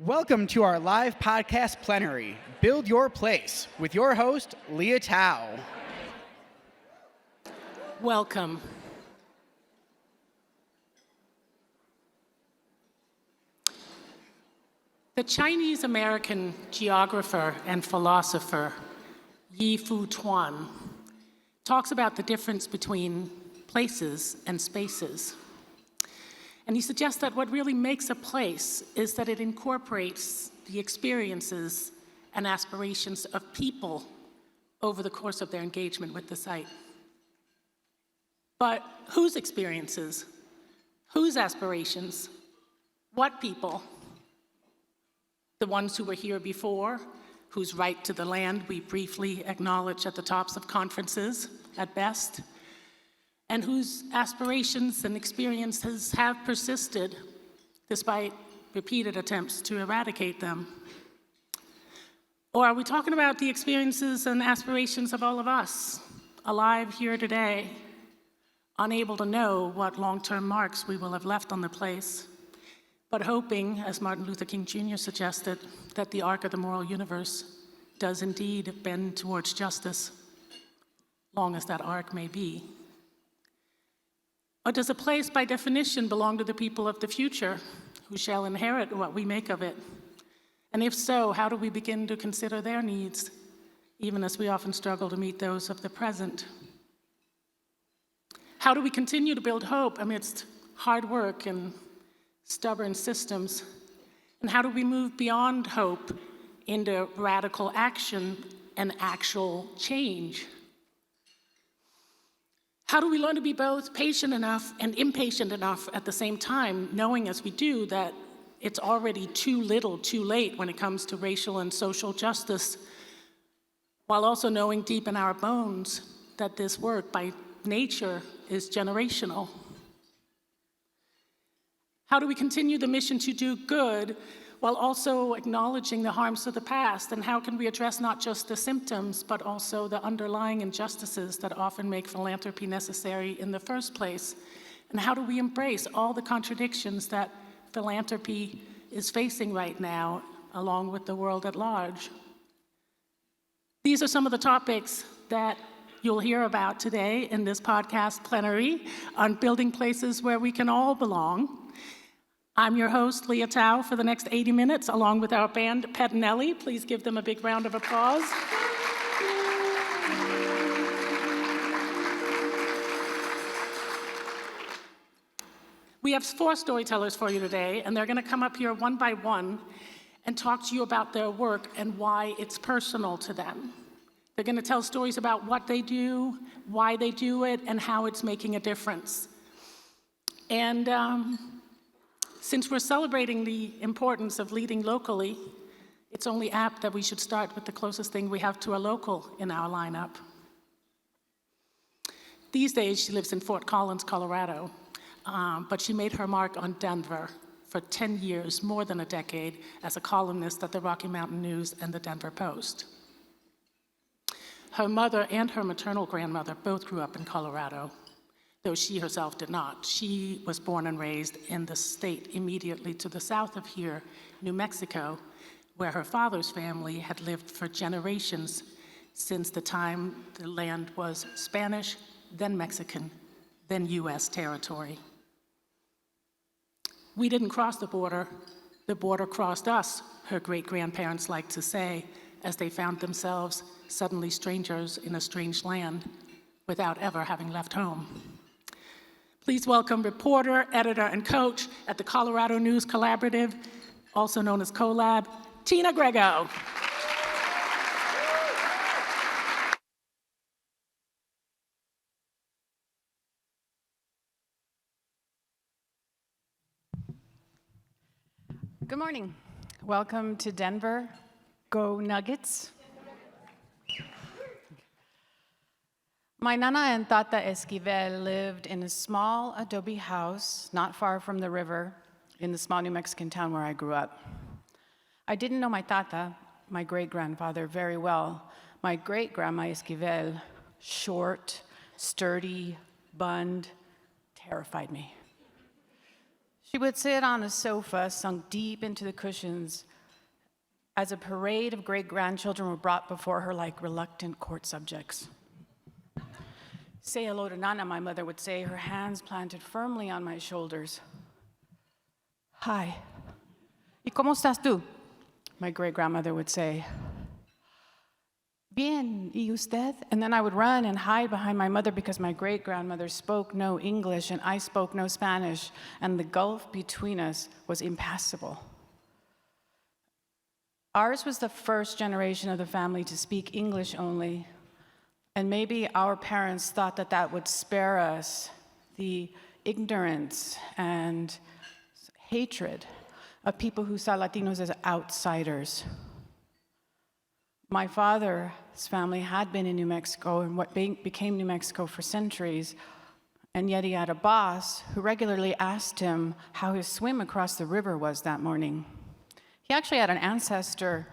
Welcome to our live podcast plenary, Build Your Place, with your host, Leah Thau. Welcome. The Chinese-American geographer and philosopher Yi-Fu Tuan talks about the difference between places and spaces. And he suggests that what really makes a place is that it incorporates the experiences and aspirations of people over the course of their engagement with the site. But whose experiences? Whose aspirations? What people? The ones who were here before, whose right to the land we briefly acknowledge at the tops of conferences, at best, and whose aspirations and experiences have persisted despite repeated attempts to eradicate them? Or are we talking about the experiences and aspirations of all of us, alive here today, unable to know what long-term marks we will have left on the place, but hoping, as Martin Luther King Jr. suggested, that the arc of the moral universe does indeed bend towards justice, long as that arc may be? Or does a place, by definition, belong to the people of the future, who shall inherit what we make of it? And if so, how do we begin to consider their needs, even as we often struggle to meet those of the present? How do we continue to build hope amidst hard work and stubborn systems? And how do we move beyond hope into radical action and actual change? How do we learn to be both patient enough and impatient enough at the same time, knowing as we do that it's already too little, too late when it comes to racial and social justice, while also knowing deep in our bones that this work by nature is generational? How do we continue the mission to do good while also acknowledging the harms of the past? And how can we address not just the symptoms, but also the underlying injustices that often make philanthropy necessary in the first place? And how do we embrace all the contradictions that philanthropy is facing right now, along with the world at large? These are some of the topics that you'll hear about today in this podcast plenary on building places where we can all belong. I'm your host, Leah Thau, for the next 80 minutes, along with our band, Pettinelli. Please give them a big round of applause. We have 4 storytellers for you today, and they're going to come up here one by one and talk to you about their work and why it's personal to them. They're going to tell stories about what they do, why they do it, and how it's making a difference. And since we're celebrating the importance of leading locally, it's only apt that we should start with the closest thing we have to a local in our lineup. These days, she lives in Fort Collins, Colorado, but she made her mark on Denver for 10 years, more than a decade, as a columnist at the Rocky Mountain News and the Denver Post. Her mother and her maternal grandmother both grew up in Colorado, though she herself did not. She was born and raised in the state immediately to the south of here, New Mexico, where her father's family had lived for generations since the time the land was Spanish, then Mexican, then US territory. We didn't cross the border crossed us, her great-grandparents liked to say, as they found themselves suddenly strangers in a strange land without ever having left home. Please welcome reporter, editor, and coach at the Colorado News Collaborative, also known as COLab, Tina Griego. Good morning. Welcome to Denver. Go Nuggets. My Nana and Tata Esquivel lived in a small adobe house not far from the river in the small New Mexican town where I grew up. I didn't know my Tata, my great-grandfather, very well. My great-grandma Esquivel, short, sturdy, bunned, terrified me. She would sit on a sofa, sunk deep into the cushions, as a parade of great-grandchildren were brought before her like reluctant court subjects. Say hello to Nana, my mother would say, her hands planted firmly on my shoulders. Hi. ¿Y cómo estás tú? My great-grandmother would say. Bien, ¿y usted? And then I would run and hide behind my mother because my great-grandmother spoke no English and I spoke no Spanish, and the gulf between us was impassable. Ours was the first generation of the family to speak English only, and maybe our parents thought that that would spare us the ignorance and hatred of people who saw Latinos as outsiders. My father's family had been in New Mexico and what became New Mexico for centuries, and yet he had a boss who regularly asked him how his swim across the river was that morning. He actually had an ancestor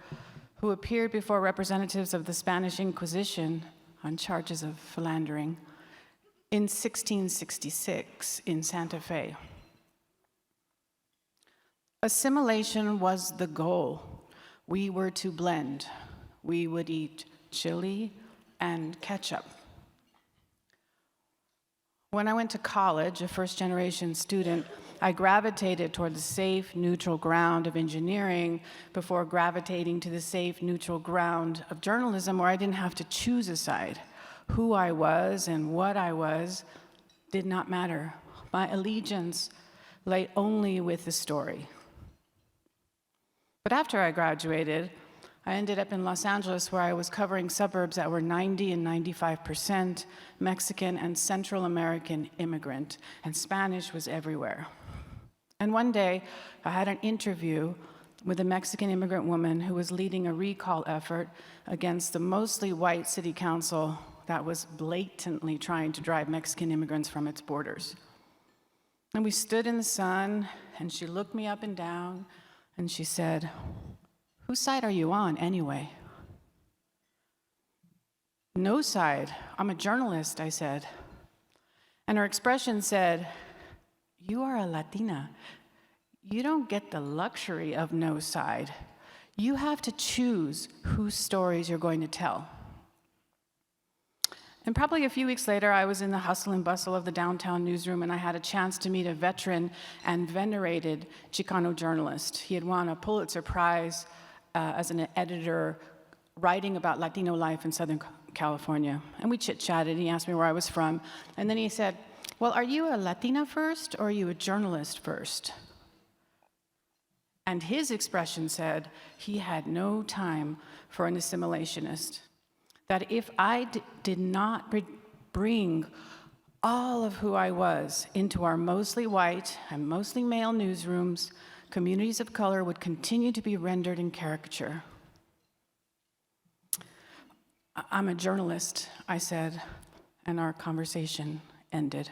who appeared before representatives of the Spanish Inquisition on charges of philandering in 1666 in Santa Fe. Assimilation was the goal. We were to blend. We would eat chili and ketchup. When I went to college, a first-generation student, I gravitated toward the safe, neutral ground of engineering before gravitating to the safe, neutral ground of journalism, where I didn't have to choose a side. Who I was and what I was did not matter. My allegiance lay only with the story. But after I graduated, I ended up in Los Angeles, where I was covering suburbs that were 90 and 95% Mexican and Central American immigrant, and Spanish was everywhere. And one day, I had an interview with a Mexican immigrant woman who was leading a recall effort against the mostly white city council that was blatantly trying to drive Mexican immigrants from its borders. And we stood in the sun, and she looked me up and down, and she said, "Whose side are you on, anyway?" "No side. I'm a journalist," I said. And her expression said, "You are a Latina. You don't get the luxury of no side. You have to choose whose stories you're going to tell." And probably a few weeks later, I was in the hustle and bustle of the downtown newsroom, and I had a chance to meet a veteran and venerated Chicano journalist. He had won a Pulitzer Prize as an editor writing about Latino life in Southern California. And we chit-chatted, and he asked me where I was from. And then he said, "Well, are you a Latina first, or are you a journalist first?" And his expression said he had no time for an assimilationist. That if I did not bring all of who I was into our mostly white and mostly male newsrooms, communities of color would continue to be rendered in caricature. "I'm a journalist," I said, and our conversation ended.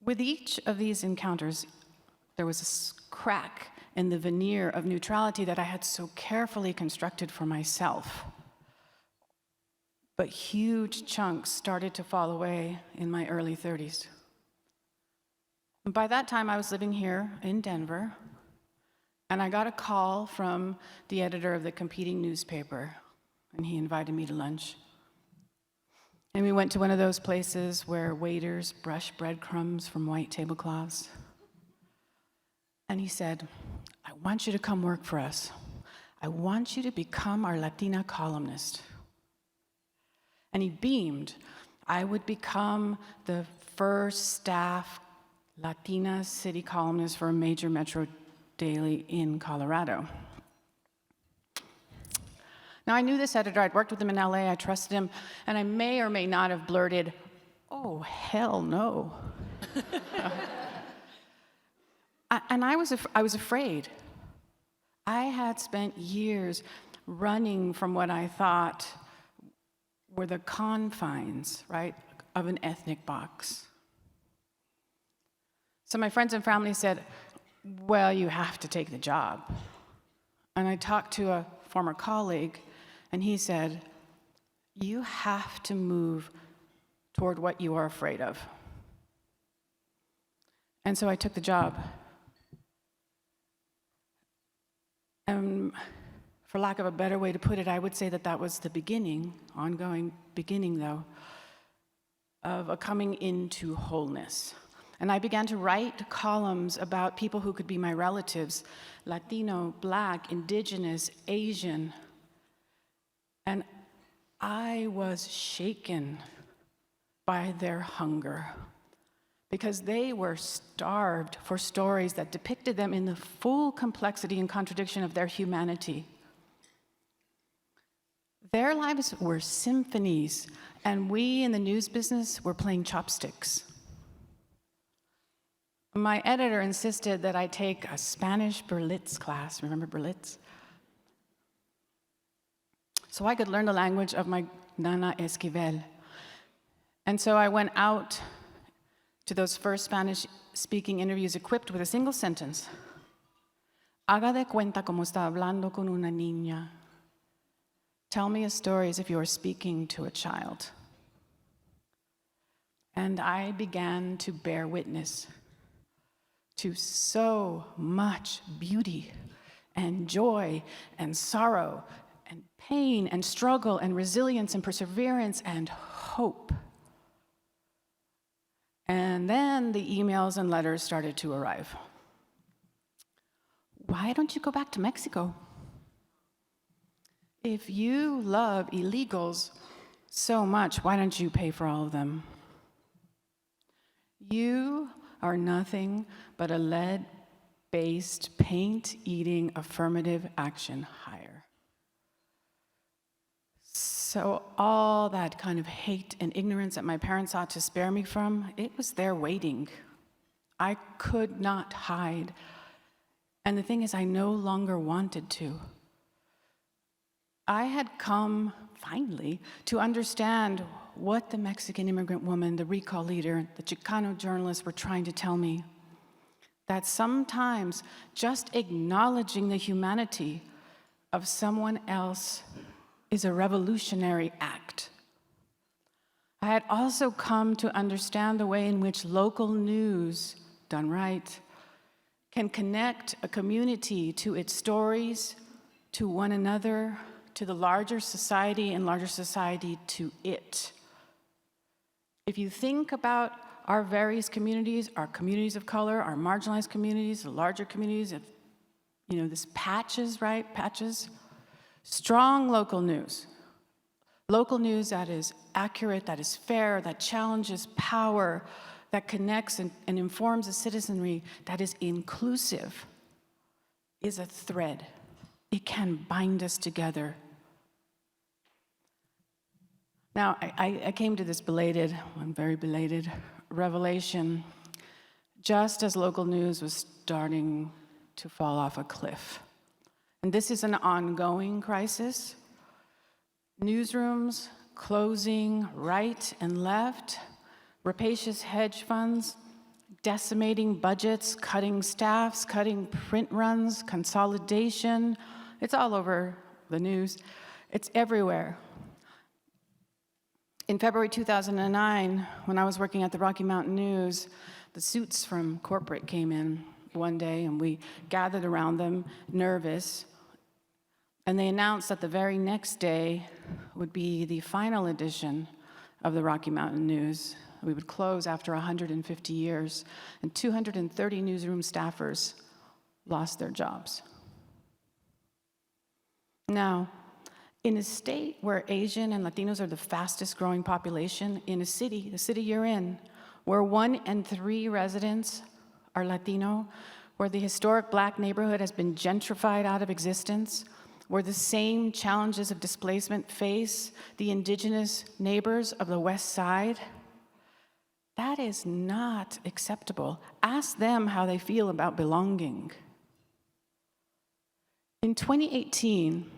With each of these encounters, there was a crack in the veneer of neutrality that I had so carefully constructed for myself. But huge chunks started to fall away in my early 30s. And by that time, I was living here in Denver, and I got a call from the editor of the competing newspaper, and he invited me to lunch. And we went to one of those places where waiters brush breadcrumbs from white tablecloths. And he said, "I want you to come work for us. I want you to become our Latina columnist." And he beamed. I would become the first staff Latina city columnist for a major metro daily in Colorado. Now, I knew this editor. I'd worked with him in LA. I trusted him. And I may or may not have blurted, "Oh, hell no." And I was afraid. I had spent years running from what I thought were the confines, right, of an ethnic box. So my friends and family said, "Well, you have to take the job." And I talked to a former colleague, and he said, "You have to move toward what you are afraid of." And so I took the job. And for lack of a better way to put it, I would say that that was the beginning, ongoing beginning though, of a coming into wholeness. And I began to write columns about people who could be my relatives, Latino, Black, Indigenous, Asian. And I was shaken by their hunger because they were starved for stories that depicted them in the full complexity and contradiction of their humanity. Their lives were symphonies, and we in the news business were playing chopsticks. My editor insisted that I take a Spanish Berlitz class. Remember Berlitz? So I could learn the language of my Nana Esquivel. And so I went out to those first Spanish-speaking interviews equipped with a single sentence. Haga de cuenta como está hablando con una niña. Tell me a story as if you are speaking to a child. And I began to bear witness to so much beauty and joy and sorrow and pain and struggle and resilience and perseverance and hope. And then the emails and letters started to arrive. Why don't you go back to Mexico? If you love illegals so much, why don't you pay for all of them? You are nothing but a lead-based, paint-eating affirmative action hire. So all that kind of hate and ignorance that my parents ought to spare me from, it was there waiting. I could not hide. And the thing is, I no longer wanted to. I had come, finally, to understand what the Mexican immigrant woman, the recall leader, the Chicano journalists were trying to tell me. That sometimes just acknowledging the humanity of someone else is a revolutionary act. I had also come to understand the way in which local news, done right, can connect a community to its stories, to one another, to the larger society, and larger society to it. If you think about our various communities, our communities of color, our marginalized communities, the larger communities of, this patches, right? Patches. Strong local news that is accurate, that is fair, that challenges power, that connects and informs a citizenry, that is inclusive, is a thread. It can bind us together. Now, I came to this very belated revelation just as local news was starting to fall off a cliff. And this is an ongoing crisis. Newsrooms closing right and left, rapacious hedge funds decimating budgets, cutting staffs, cutting print runs, consolidation. It's all over the news. It's everywhere. In February 2009, when I was working at the Rocky Mountain News, the suits from corporate came in one day, and we gathered around them, nervous. And they announced that the very next day would be the final edition of the Rocky Mountain News. We would close after 150 years, and 230 newsroom staffers lost their jobs. Now, in a state where Asian and Latinos are the fastest growing population, in a city, the city you're in, where 1 in 3 residents are Latino, where the historic Black neighborhood has been gentrified out of existence, where the same challenges of displacement face the Indigenous neighbors of the West Side, that is not acceptable. Ask them how they feel about belonging. In 2018,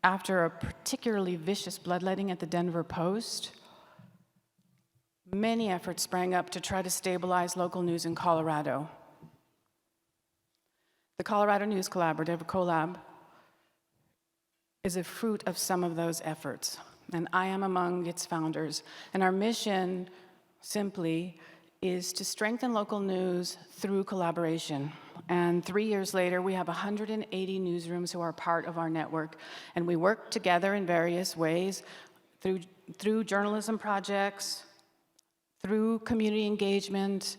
after a particularly vicious bloodletting at the Denver Post, many efforts sprang up to try to stabilize local news in Colorado. The Colorado News Collaborative, COLab, is a fruit of some of those efforts, and I am among its founders. And our mission, simply, is to strengthen local news through collaboration. And 3 years later, we have 180 newsrooms who are part of our network. And we work together in various ways through journalism projects, through community engagement,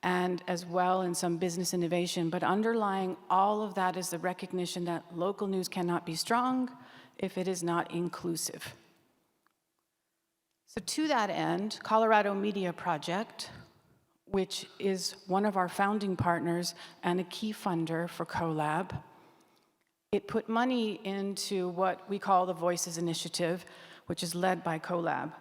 and as well in some business innovation. But underlying all of that is the recognition that local news cannot be strong if it is not inclusive. So to that end, Colorado Media Project, which is one of our founding partners and a key funder for COLab, it put money into what we call the Voices Initiative, which is led by COLab.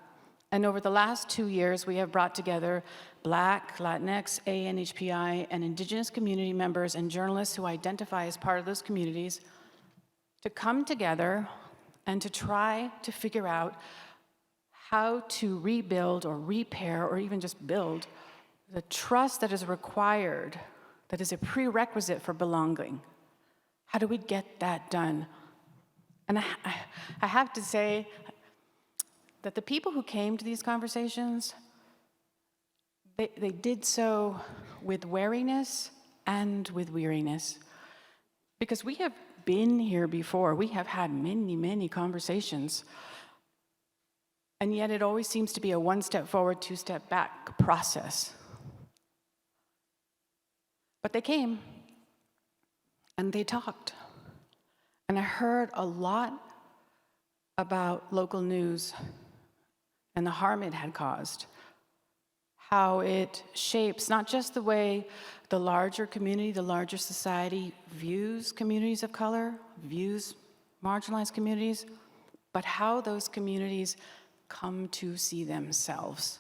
And over the last 2 years, we have brought together Black, Latinx, ANHPI, and Indigenous community members and journalists who identify as part of those communities to come together and to try to figure out how to rebuild or repair or even just build the trust that is required, that is a prerequisite for belonging. How do we get that done? And I have to say that the people who came to these conversations, they did so with wariness and with weariness. Because we have been here before. We have had many, many conversations. And yet it always seems to be a one step forward, two step back process. But they came, and they talked. And I heard a lot about local news and the harm it had caused, how it shapes not just the way the larger community, the larger society views communities of color, views marginalized communities, but how those communities come to see themselves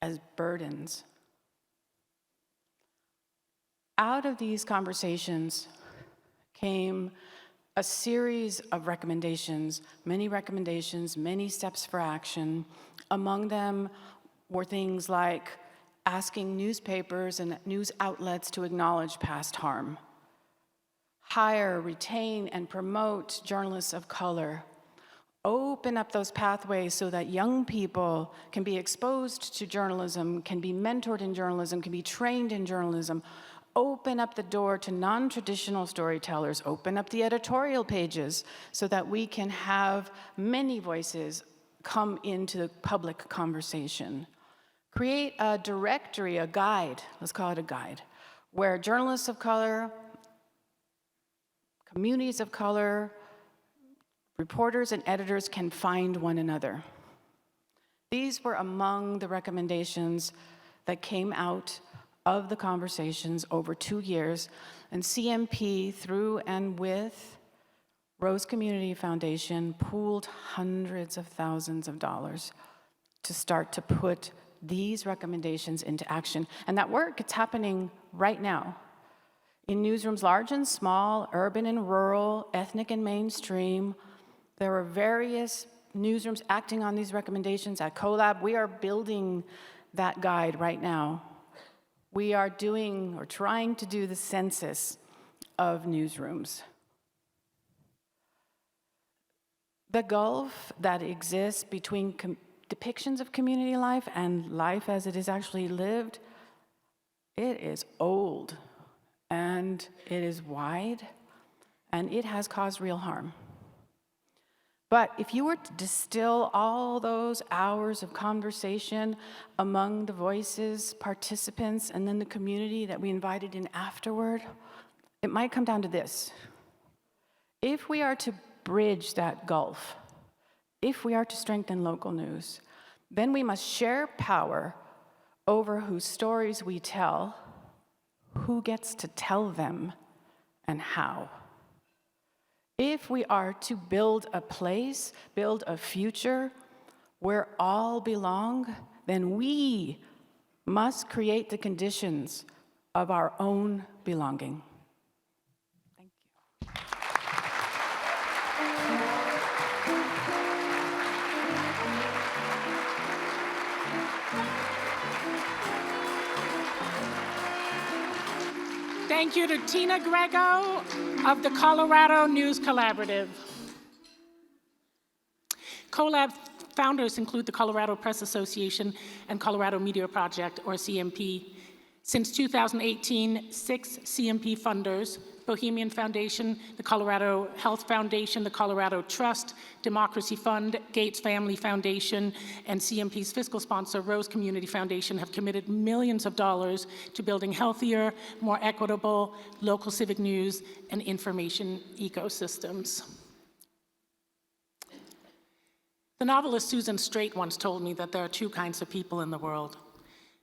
as burdens. Out of these conversations came a series of recommendations, many steps for action. Among them were things like asking newspapers and news outlets to acknowledge past harm, hire, retain, and promote journalists of color, open up those pathways so that young people can be exposed to journalism, can be mentored in journalism, can be trained in journalism, open up the door to non-traditional storytellers, open up the editorial pages so that we can have many voices come into the public conversation. Create a directory, a guide, let's call it a guide, where journalists of color, communities of color, reporters and editors can find one another. These were among the recommendations that came out of the conversations over 2 years, and CMP, through and with Rose Community Foundation, pooled hundreds of thousands of dollars to start to put these recommendations into action. And that work, it's happening right now in newsrooms large and small, urban and rural, ethnic and mainstream. There are various newsrooms acting on these recommendations. At COLab, we are building that guide right now. We are doing or trying to do the census of newsrooms. The gulf that exists between depictions of community life and life as it is actually lived, it is old, and it is wide, and it has caused real harm. But if you were to distill all those hours of conversation among the voices, participants, and then the community that we invited in afterward, it might come down to this. If we are to bridge that gulf, if we are to strengthen local news, then we must share power over whose stories we tell, who gets to tell them, and how. If we are to build a place, build a future where all belong, then we must create the conditions of our own belonging. Thank you. Thank you to Tina Griego of the Colorado News Collaborative. COLab founders include the Colorado Press Association and Colorado Media Project, or CMP. Since 2018, 6 CMP funders, Bohemian Foundation, the Colorado Health Foundation, the Colorado Trust, Democracy Fund, Gates Family Foundation, and CMP's fiscal sponsor, Rose Community Foundation, have committed millions of dollars to building healthier, more equitable local civic news and information ecosystems. The novelist Susan Straight once told me that there are 2 kinds of people in the world.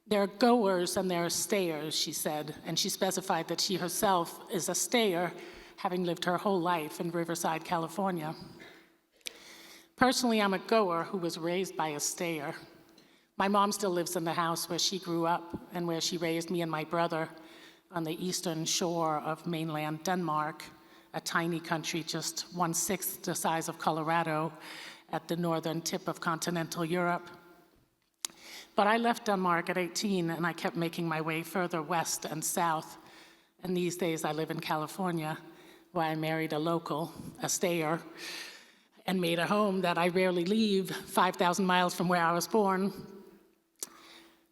There are goers and there are stayers, she said, and she specified that she herself is a stayer, having lived her whole life in Riverside, California. Personally, I'm a goer who was raised by a stayer. My mom still lives in the house where she grew up and where she raised me and my brother on the eastern shore of mainland Denmark, a tiny country just 1/6 the size of Colorado at the northern tip of continental Europe. But I left Denmark at 18, and I kept making my way further west and south. And these days I live in California, where I married a local, a stayer, and made a home that I rarely leave, 5,000 miles from where I was born.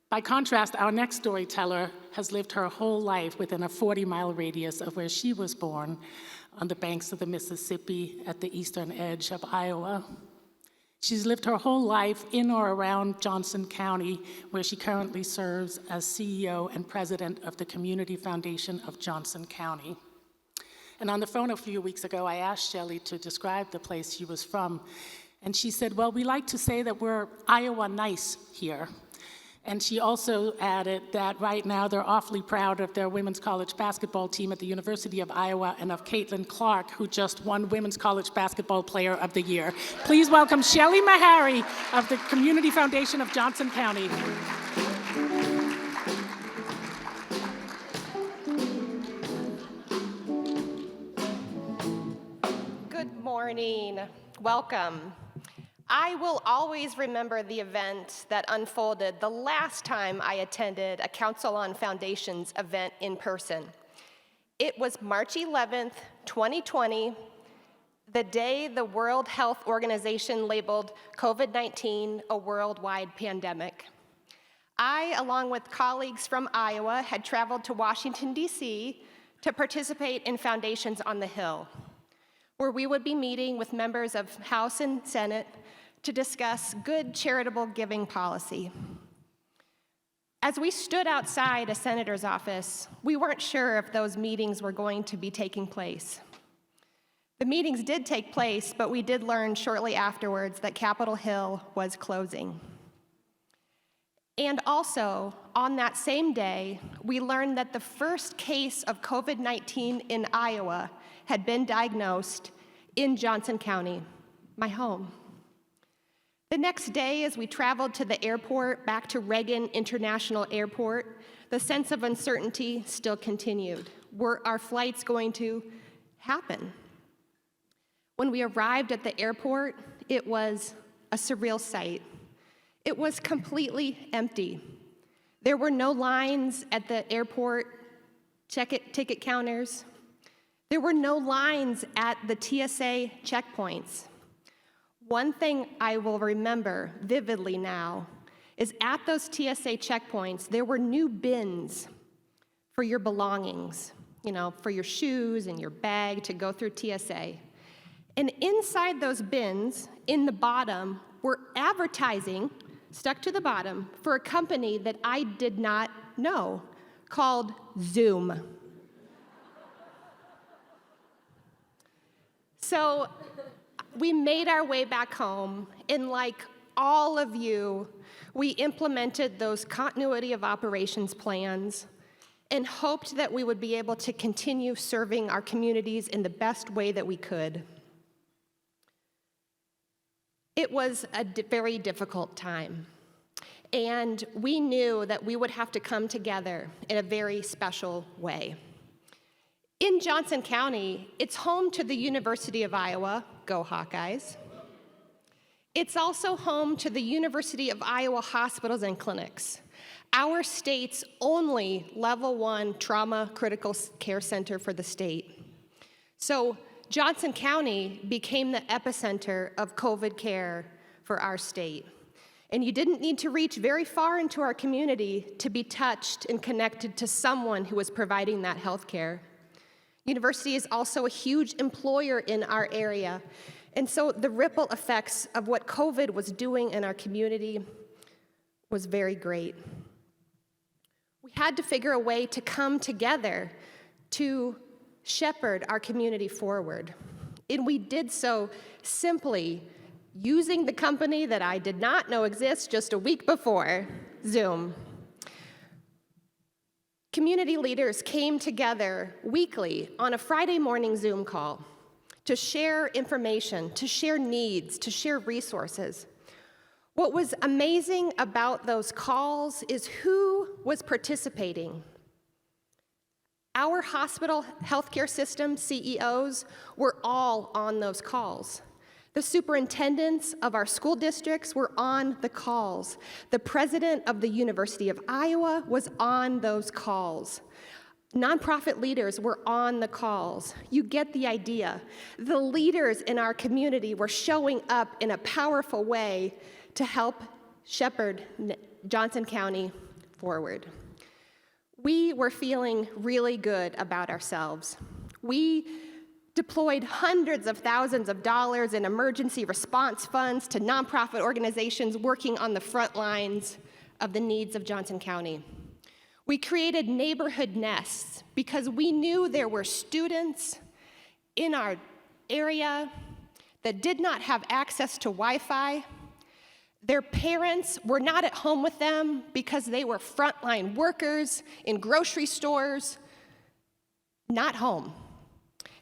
By contrast, our next storyteller has lived her whole life within a 40-mile radius of where she was born, on the banks of the Mississippi at the eastern edge of Iowa. She's lived her whole life in or around Johnson County, where she currently serves as CEO and president of the Community Foundation of Johnson County. And on the phone a few weeks ago, I asked Shelly to describe the place she was from. And she said, well, we like to say that we're Iowa nice here. And she also added that right now they're awfully proud of their women's college basketball team at the University of Iowa and of Caitlin Clark, who just won Women's College Basketball Player of the Year. Please welcome Shelly Maharry of the Community Foundation of Johnson County. Good morning. Welcome. I will always remember the event that unfolded the last time I attended a Council on Foundations event in person. It was March 11th, 2020, the day the World Health Organization labeled COVID-19 a worldwide pandemic. I, along with colleagues from Iowa, had traveled to Washington, D.C. to participate in Foundations on the Hill, where we would be meeting with members of House and Senate to discuss good charitable giving policy. As we stood outside a senator's office, we weren't sure if those meetings were going to be taking place. The meetings did take place, but we did learn shortly afterwards that Capitol Hill was closing. And also, on that same day, we learned that the first case of COVID-19 in Iowa had been diagnosed in Johnson County, my home. The next day, as we traveled to the airport back to Reagan International Airport, the sense of uncertainty still continued. Were our flights going to happen? When we arrived at the airport, it was a surreal sight. It was completely empty. There were no lines at the airport ticket counters. There were no lines at the TSA checkpoints. One thing I will remember vividly now is at those TSA checkpoints, there were new bins for your belongings, for your shoes and your bag to go through TSA. And inside those bins, in the bottom, were advertising, stuck to the bottom, for a company that I did not know, called Zoom. So we made our way back home, and like all of you, we implemented those continuity of operations plans and hoped that we would be able to continue serving our communities in the best way that we could. It was a very difficult time, and we knew that we would have to come together in a very special way. In Johnson County, it's home to the University of Iowa, go Hawkeyes. It's also home to the University of Iowa Hospitals and Clinics, our state's only level 1 trauma critical care center for the state. So Johnson County became the epicenter of COVID care for our state. And you didn't need to reach very far into our community to be touched and connected to someone who was providing that health care. University is also a huge employer in our area, and so the ripple effects of what COVID was doing in our community was very great. We had to figure a way to come together to shepherd our community forward. And we did so simply using the company that I did not know exists just a week before, Zoom. Community leaders came together weekly on a Friday morning Zoom call to share information, to share needs, to share resources. What was amazing about those calls is who was participating. Our hospital healthcare system CEOs were all on those calls. The superintendents of our school districts were on the calls. The president of the University of Iowa was on those calls. Nonprofit leaders were on the calls. You get the idea. The leaders in our community were showing up in a powerful way to help shepherd Johnson County forward. We were feeling really good about ourselves. We deployed hundreds of thousands of dollars in emergency response funds to nonprofit organizations working on the front lines of the needs of Johnson County. We created neighborhood nests because we knew there were students in our area that did not have access to Wi-Fi. Their parents were not at home with them because they were frontline workers in grocery stores, not home.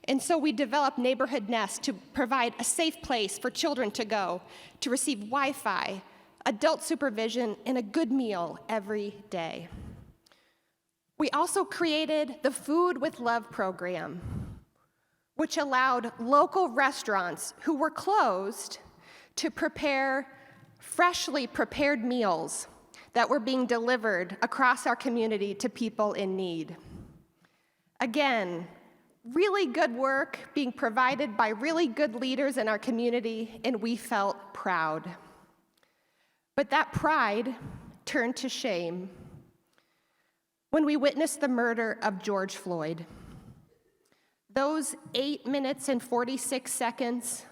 And so we developed neighborhood nests to provide a safe place for children to go, to receive Wi-Fi, adult supervision, and a good meal every day. We also created the Food with Love program, which allowed local restaurants who were closed to prepare freshly prepared meals that were being delivered across our community to people in need. Again, really good work being provided by really good leaders in our community, and we felt proud. But that pride turned to shame when we witnessed the murder of George Floyd. Those 8 minutes and 46 seconds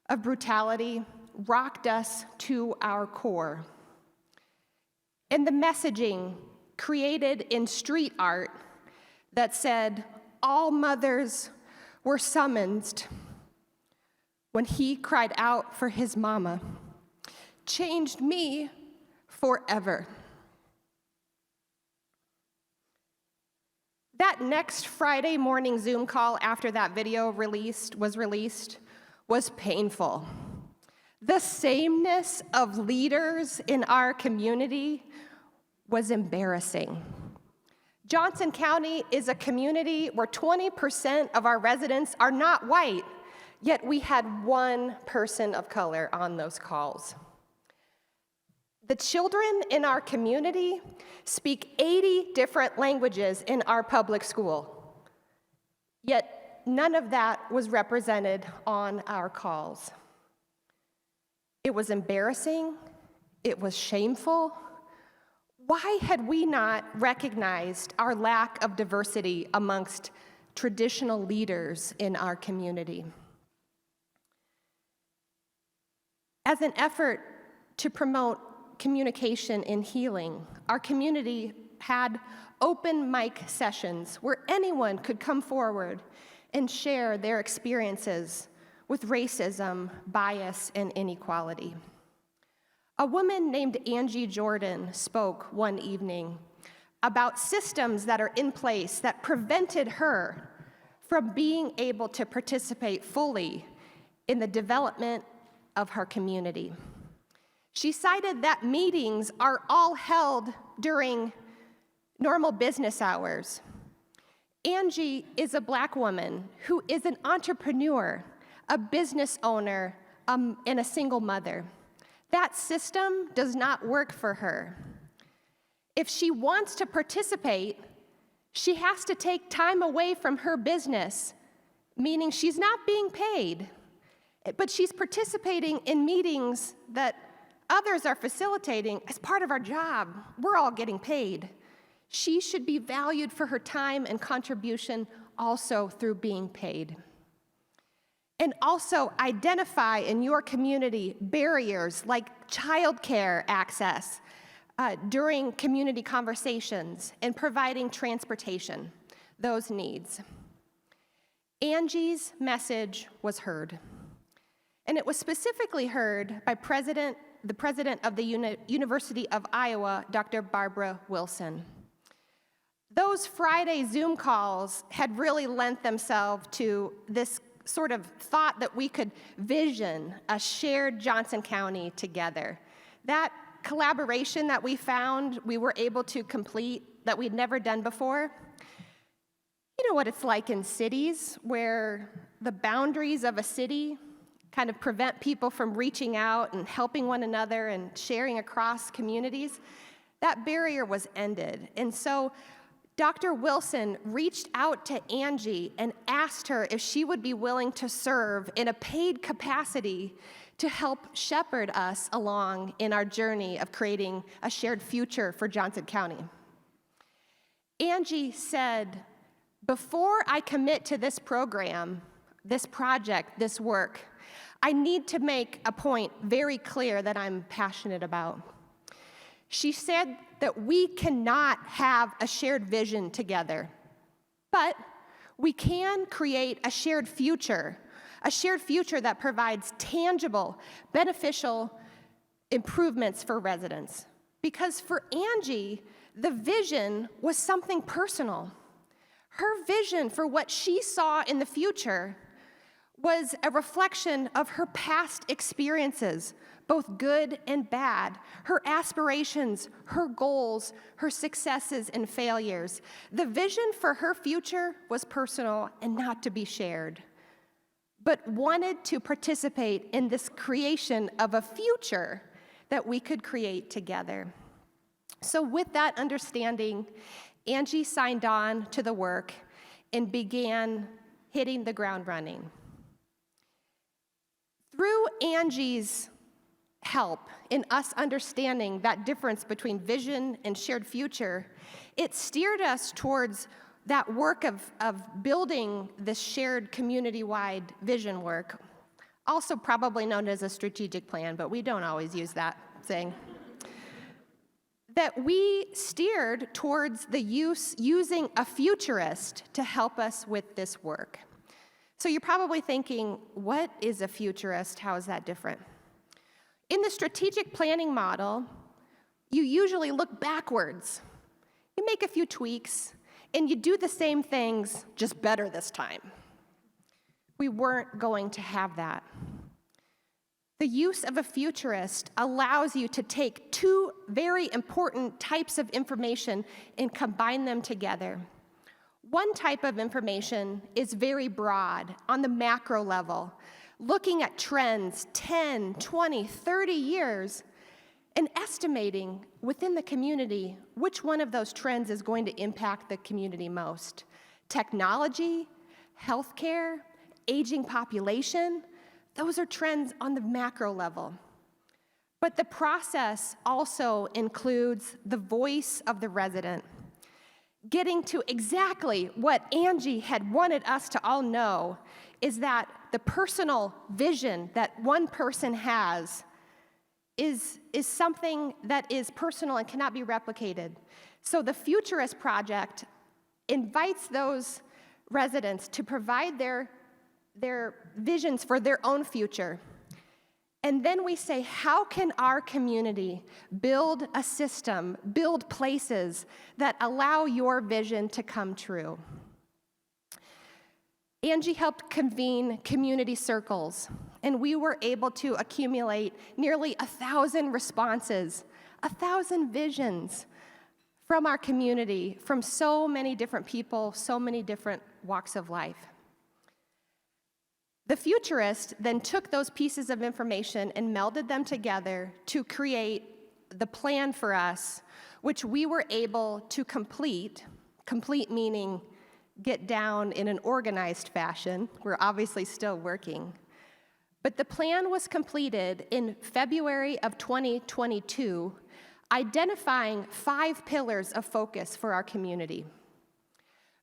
of brutality rocked us to our core. And the messaging created in street art that said, "All mothers were summoned," when he cried out for his mama, changed me forever. That next Friday morning Zoom call after that video was released was painful. The sameness of leaders in our community was embarrassing. Johnson County is a community where 20% of our residents are not white, yet we had one person of color on those calls. The children in our community speak 80 different languages in our public school, yet none of that was represented on our calls. It was embarrassing, it was shameful. Why had we not recognized our lack of diversity amongst traditional leaders in our community? As an effort to promote communication and healing, our community had open mic sessions where anyone could come forward and share their experiences with racism, bias, and inequality. A woman named Angie Jordan spoke one evening about systems that are in place that prevented her from being able to participate fully in the development of her community. She cited that meetings are all held during normal business hours. Angie is a Black woman who is an entrepreneur, a business owner, and a single mother. That system does not work for her. If she wants to participate, she has to take time away from her business, meaning she's not being paid. but she's participating in meetings that others are facilitating as part of our job. We're all getting paid. She should be valued for her time and contribution also through being paid. And also identify in your community barriers like childcare access during community conversations and providing transportation, those needs. Angie's message was heard. And it was specifically heard by the president of the University of Iowa, Dr. Barbara Wilson. Those Friday Zoom calls had really lent themselves to this sort of thought that we could vision a shared Johnson County together. That collaboration that we found we were able to complete that we'd never done before. You know what it's like in cities where the boundaries of a city kind of prevent people from reaching out and helping one another and sharing across communities. That barrier was ended. And so Dr. Wilson reached out to Angie and asked her if she would be willing to serve in a paid capacity to help shepherd us along in our journey of creating a shared future for Johnson County. Angie said, before I commit to this program, this project, this work, I need to make a point very clear that I'm passionate about. She said that we cannot have a shared vision together, but we can create a shared future that provides tangible, beneficial improvements for residents. Because for Angie, the vision was something personal. Her vision for what she saw in the future was a reflection of her past experiences, both good and bad, her aspirations, her goals, her successes and failures. The vision for her future was personal and not to be shared, but wanted to participate in this creation of a future that we could create together. So with that understanding, Angie signed on to the work and began hitting the ground running. Through Angie's help in us understanding that difference between vision and shared future, it steered us towards that work of building this shared community-wide vision work, also probably known as a strategic plan, but we don't always use that saying. That we steered towards the using a futurist to help us with this work. So you're probably thinking, what is a futurist? How is that different? In the strategic planning model, you usually look backwards. You make a few tweaks, and you do the same things, just better this time. We weren't going to have that. The use of a futurist allows you to take two very important types of information and combine them together. One type of information is very broad, on the macro level, looking at trends 10, 20, 30 years, and estimating within the community which one of those trends is going to impact the community most. Technology, healthcare, aging population, those are trends on the macro level. But the process also includes the voice of the resident, getting to exactly what Angie had wanted us to all know is that the personal vision that one person has is something that is personal and cannot be replicated. So the Futurist Project invites those residents to provide their visions for their own future. And then we say, how can our community build a system, build places that allow your vision to come true? Angie helped convene community circles, and we were able to accumulate nearly 1,000 responses, 1,000 visions from our community, from so many different people, so many different walks of life. The futurist then took those pieces of information and melded them together to create the plan for us, which we were able to complete meaning get down in an organized fashion. We're obviously still working. But the plan was completed in February of 2022, identifying 5 pillars of focus for our community.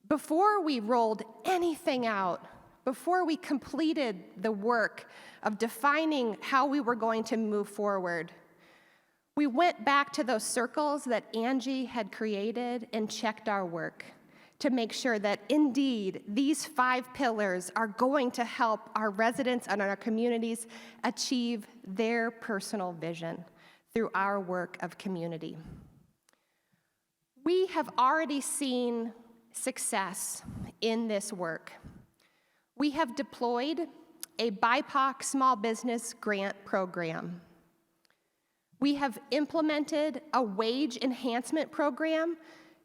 Before we rolled anything out, before we completed the work of defining how we were going to move forward, we went back to those circles that Angie had created and checked our work to make sure that indeed these 5 pillars are going to help our residents and our communities achieve their personal vision through our work of community. We have already seen success in this work. We have deployed a BIPOC small business grant program. We have implemented a wage enhancement program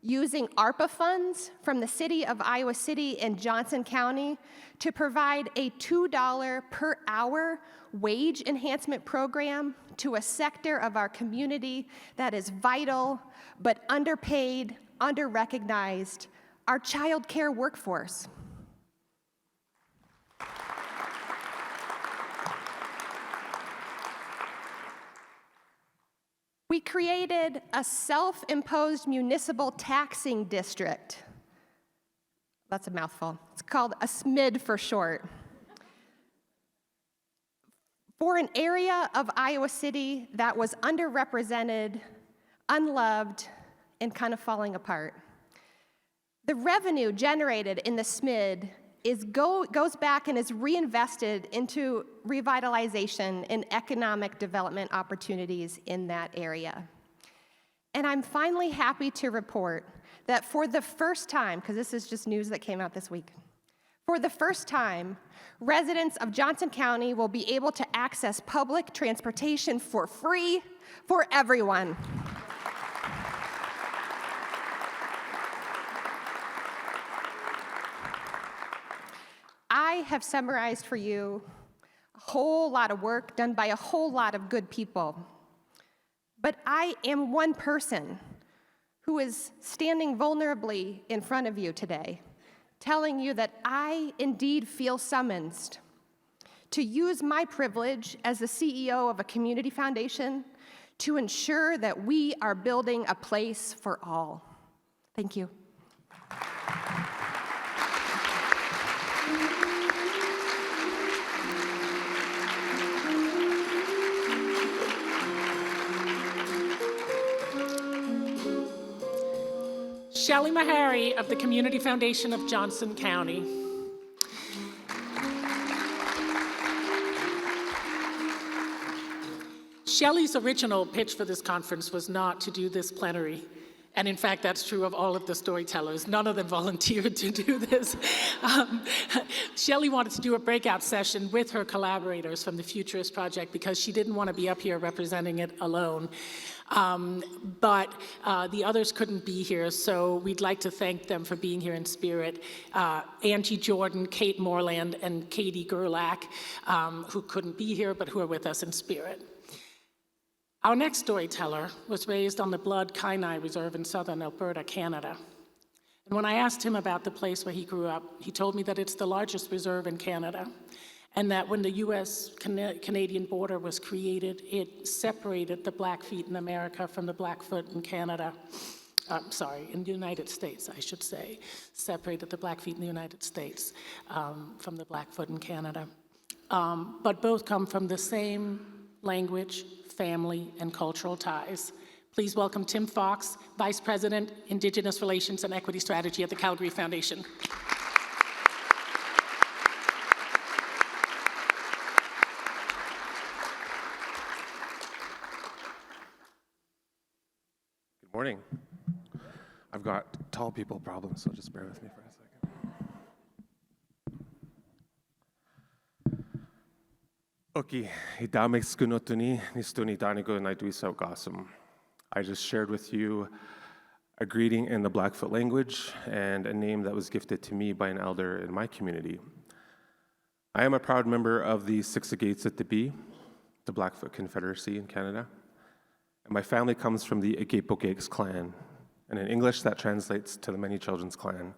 using ARPA funds from the City of Iowa City and Johnson County to provide a $2 per hour wage enhancement program to a sector of our community that is vital but underpaid, underrecognized, our child care workforce. We created a self-imposed municipal taxing district. That's a mouthful. It's called a SMID for short. For an area of Iowa City that was underrepresented, unloved, and kind of falling apart. The revenue generated in the SMID goes back and is reinvested into revitalization and economic development opportunities in that area. And I'm finally happy to report that for the first time, because this is just news that came out this week, for the first time, residents of Johnson County will be able to access public transportation for free for everyone. I have summarized for you a whole lot of work done by a whole lot of good people. But I am one person who is standing vulnerably in front of you today, telling you that I indeed feel summoned to use my privilege as the CEO of a community foundation to ensure that we are building a place for all. Thank you. Shelly Maharry of the Community Foundation of Johnson County. Shelly's original pitch for this conference was not to do this plenary. And in fact, that's true of all of the storytellers. None of them volunteered to do this. Shelly wanted to do a breakout session with her collaborators from the Futurist Project because she didn't want to be up here representing it alone. But the others couldn't be here, so we'd like to thank them for being here in spirit. Angie Jordan, Kate Moreland, and Katie Gerlach, who couldn't be here but who are with us in spirit. Our next storyteller was raised on the Blood Kainai Reserve in southern Alberta, Canada. And when I asked him about the place where he grew up, he told me that it's the largest reserve in Canada, and that when the US-Canadian border was created, it separated the Blackfeet in America from the Blackfoot in Canada. In the United States, I should say. Separated the Blackfeet in the United States from the Blackfoot in Canada. But both come from the same language, family, and cultural ties. Please welcome Tim Fox, Vice President, Indigenous Relations and Equity Strategy at the Calgary Foundation. Good morning. I've got tall people problems, so just bear with me for a second. Okay, I just shared with you a greeting in the Blackfoot language and a name that was gifted to me by an elder in my community. I am a proud member of the Six of Gates at the Bee, the Blackfoot Confederacy in Canada. And my family comes from the Agapogegs clan, and in English that translates to the Many Children's Clan.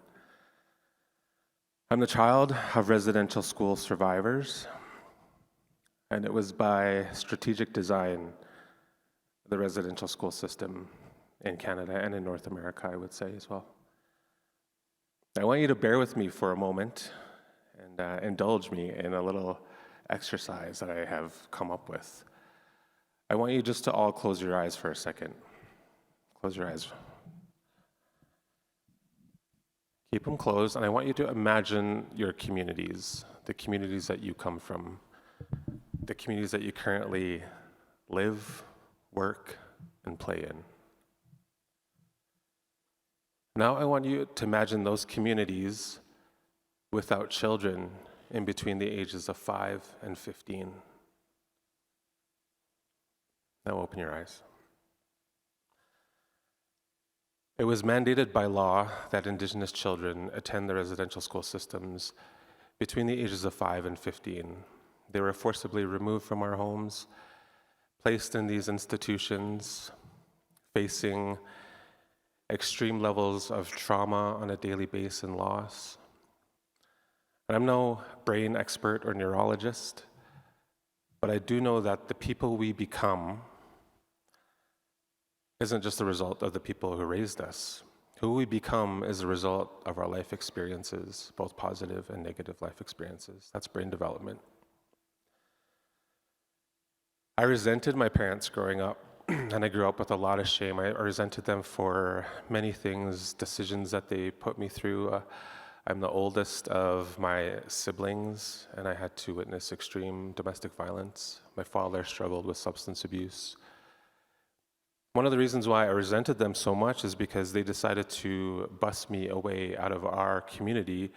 I'm the child of residential school survivors. and it was by strategic design, the residential school system in Canada and in North America, I would say as well. I want you to bear with me for a moment and indulge me in a little exercise that I have come up with. I want you just to all close your eyes for a second. Close your eyes. Keep them closed, and I want you to imagine your communities, the communities that you come from, the communities that you currently live, work, and play in. Now I want you to imagine those communities without children in between the ages of 5 and 15. Now open your eyes. It was mandated by law that Indigenous children attend the residential school systems between the ages of 5 and 15. They were forcibly removed from our homes, placed in these institutions, facing extreme levels of trauma on a daily basis and loss. And I'm no brain expert or neurologist, but I do know that the people we become isn't just the result of the people who raised us. Who we become is a result of our life experiences, both positive and negative life experiences. That's brain development. I resented my parents growing up, and I grew up with a lot of shame. I resented them for many things, decisions that they put me through. I'm the oldest of my siblings, and I had to witness extreme domestic violence. My father struggled with substance abuse. One of the reasons why I resented them so much is because they decided to bus me away out of our community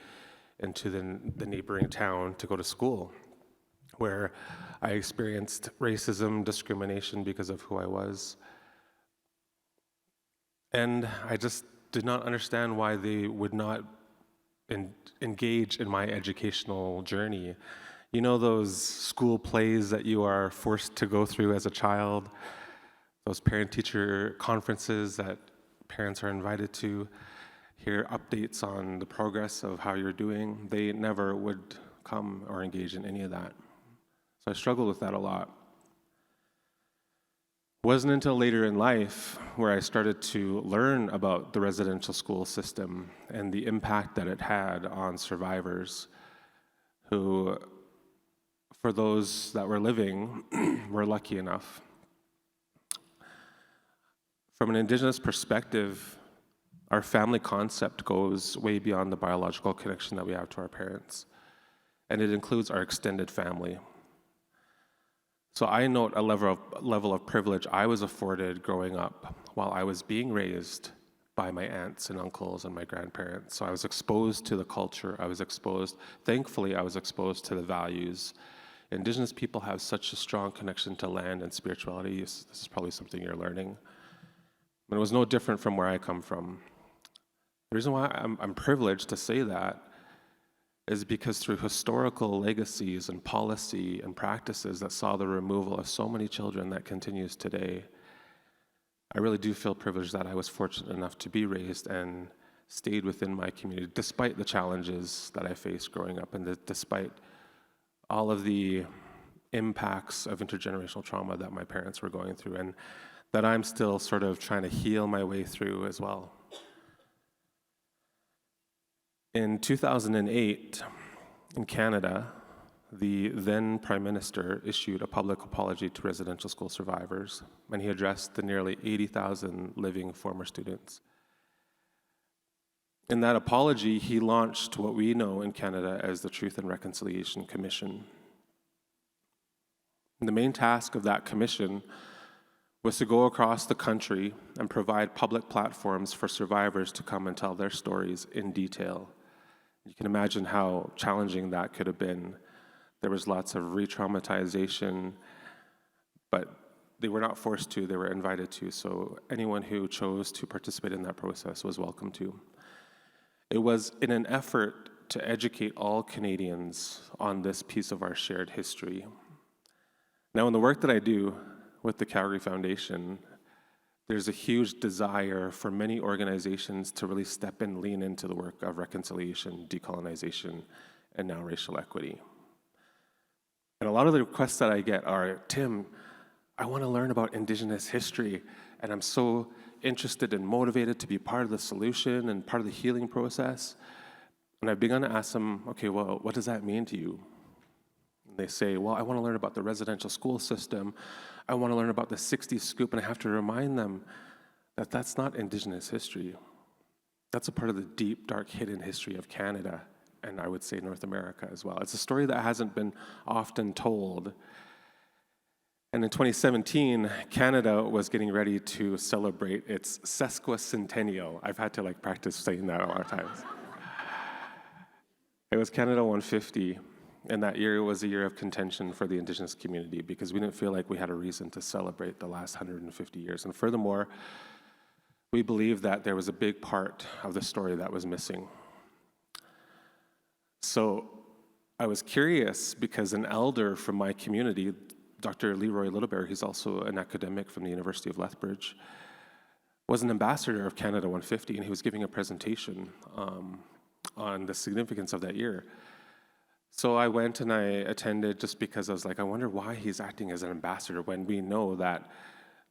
into the neighboring town to go to school, where I experienced racism, discrimination because of who I was. And I just did not understand why they would not engage in my educational journey. You know those school plays that you are forced to go through as a child? Those parent-teacher conferences that parents are invited to hear updates on the progress of how you're doing. They never would come or engage in any of that. So I struggled with that a lot. It wasn't until later in life where I started to learn about the residential school system and the impact that it had on survivors who, for those that were living, were lucky enough. From an Indigenous perspective, our family concept goes way beyond the biological connection that we have to our parents, and it includes our extended family. So I note a level of privilege I was afforded growing up while I was being raised by my aunts and uncles and my grandparents. So I was exposed to the culture, thankfully I was exposed to the values. Indigenous people have such a strong connection to land and spirituality. This is probably something you're learning. But it was no different from where I come from. The reason why I'm privileged to say that is because through historical legacies and policy and practices that saw the removal of so many children that continues today, I really do feel privileged that I was fortunate enough to be raised and stayed within my community, despite the challenges that I faced growing up and despite all of the impacts of intergenerational trauma that my parents were going through, and that I'm still sort of trying to heal my way through as well. In 2008, in Canada, the then Prime Minister issued a public apology to residential school survivors, and he addressed the nearly 80,000 living former students. In that apology, he launched what we know in Canada as the Truth and Reconciliation Commission. And the main task of that commission was to go across the country and provide public platforms for survivors to come and tell their stories in detail. You can imagine how challenging that could have been. There was lots of re-traumatization, but they were not forced to, they were invited to, so anyone who chose to participate in that process was welcome to. It was in an effort to educate all Canadians on this piece of our shared history. Now, in the work that I do with the Calgary Foundation, there's a huge desire for many organizations to really step in, lean into the work of reconciliation, decolonization, and now racial equity. And a lot of the requests that I get are, Tim, I want to learn about Indigenous history, and I'm so interested and motivated to be part of the solution and part of the healing process. And I've begun to ask them, okay, well, what does that mean to you? And they say, well, I want to learn about the residential school system. I want to learn about the 60s scoop, and I have to remind them that that's not Indigenous history. That's a part of the deep, dark, hidden history of Canada, and I would say North America as well. It's a story that hasn't been often told. And in 2017, Canada was getting ready to celebrate its sesquicentennial. I've had to practice saying that a lot of times. It was Canada 150, and that year was a year of contention for the Indigenous community because we didn't feel like we had a reason to celebrate the last 150 years. And furthermore, we believe that there was a big part of the story that was missing. So I was curious because an elder from my community, Dr. Leroy Littlebear, he's also an academic from the University of Lethbridge, was an ambassador of Canada 150, and he was giving a presentation on the significance of that year. So I went and I attended just because I was like, I wonder why he's acting as an ambassador when we know that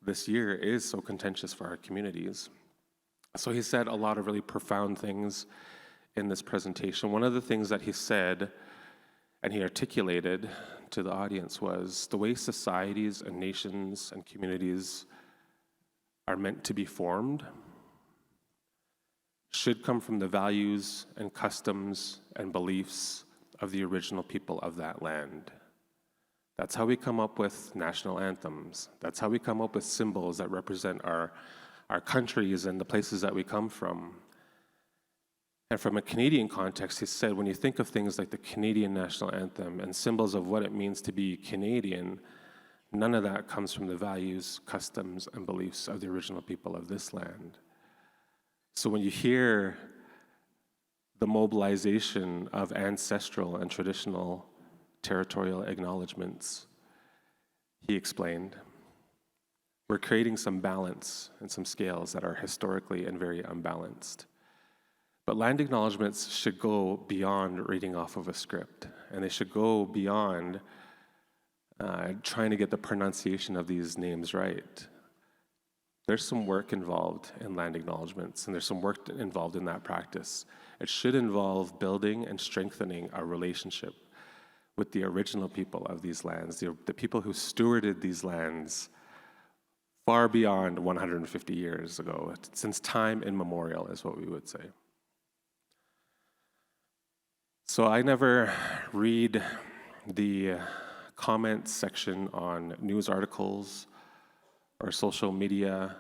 this year is so contentious for our communities. So he said a lot of really profound things in this presentation. One of the things that he said and he articulated to the audience was the way societies and nations and communities are meant to be formed should come from the values and customs and beliefs of the original people of that land. That's how we come up with national anthems. That's how we come up with symbols that represent our countries and the places that we come from. And from a Canadian context, he said, when you think of things like the Canadian national anthem and symbols of what it means to be Canadian, none of that comes from the values, customs, and beliefs of the original people of this land. So when you hear the mobilization of ancestral and traditional territorial acknowledgements, he explained, we're creating some balance and some scales that are historically and very unbalanced. But land acknowledgements should go beyond reading off of a script, and they should go beyond trying to get the pronunciation of these names right. There's some work involved in land acknowledgements, and there's some work involved in that practice. It should involve building and strengthening our relationship with the original people of these lands, the people who stewarded these lands far beyond 150 years ago, since time immemorial is what we would say. So I never read the comments section on news articles or social media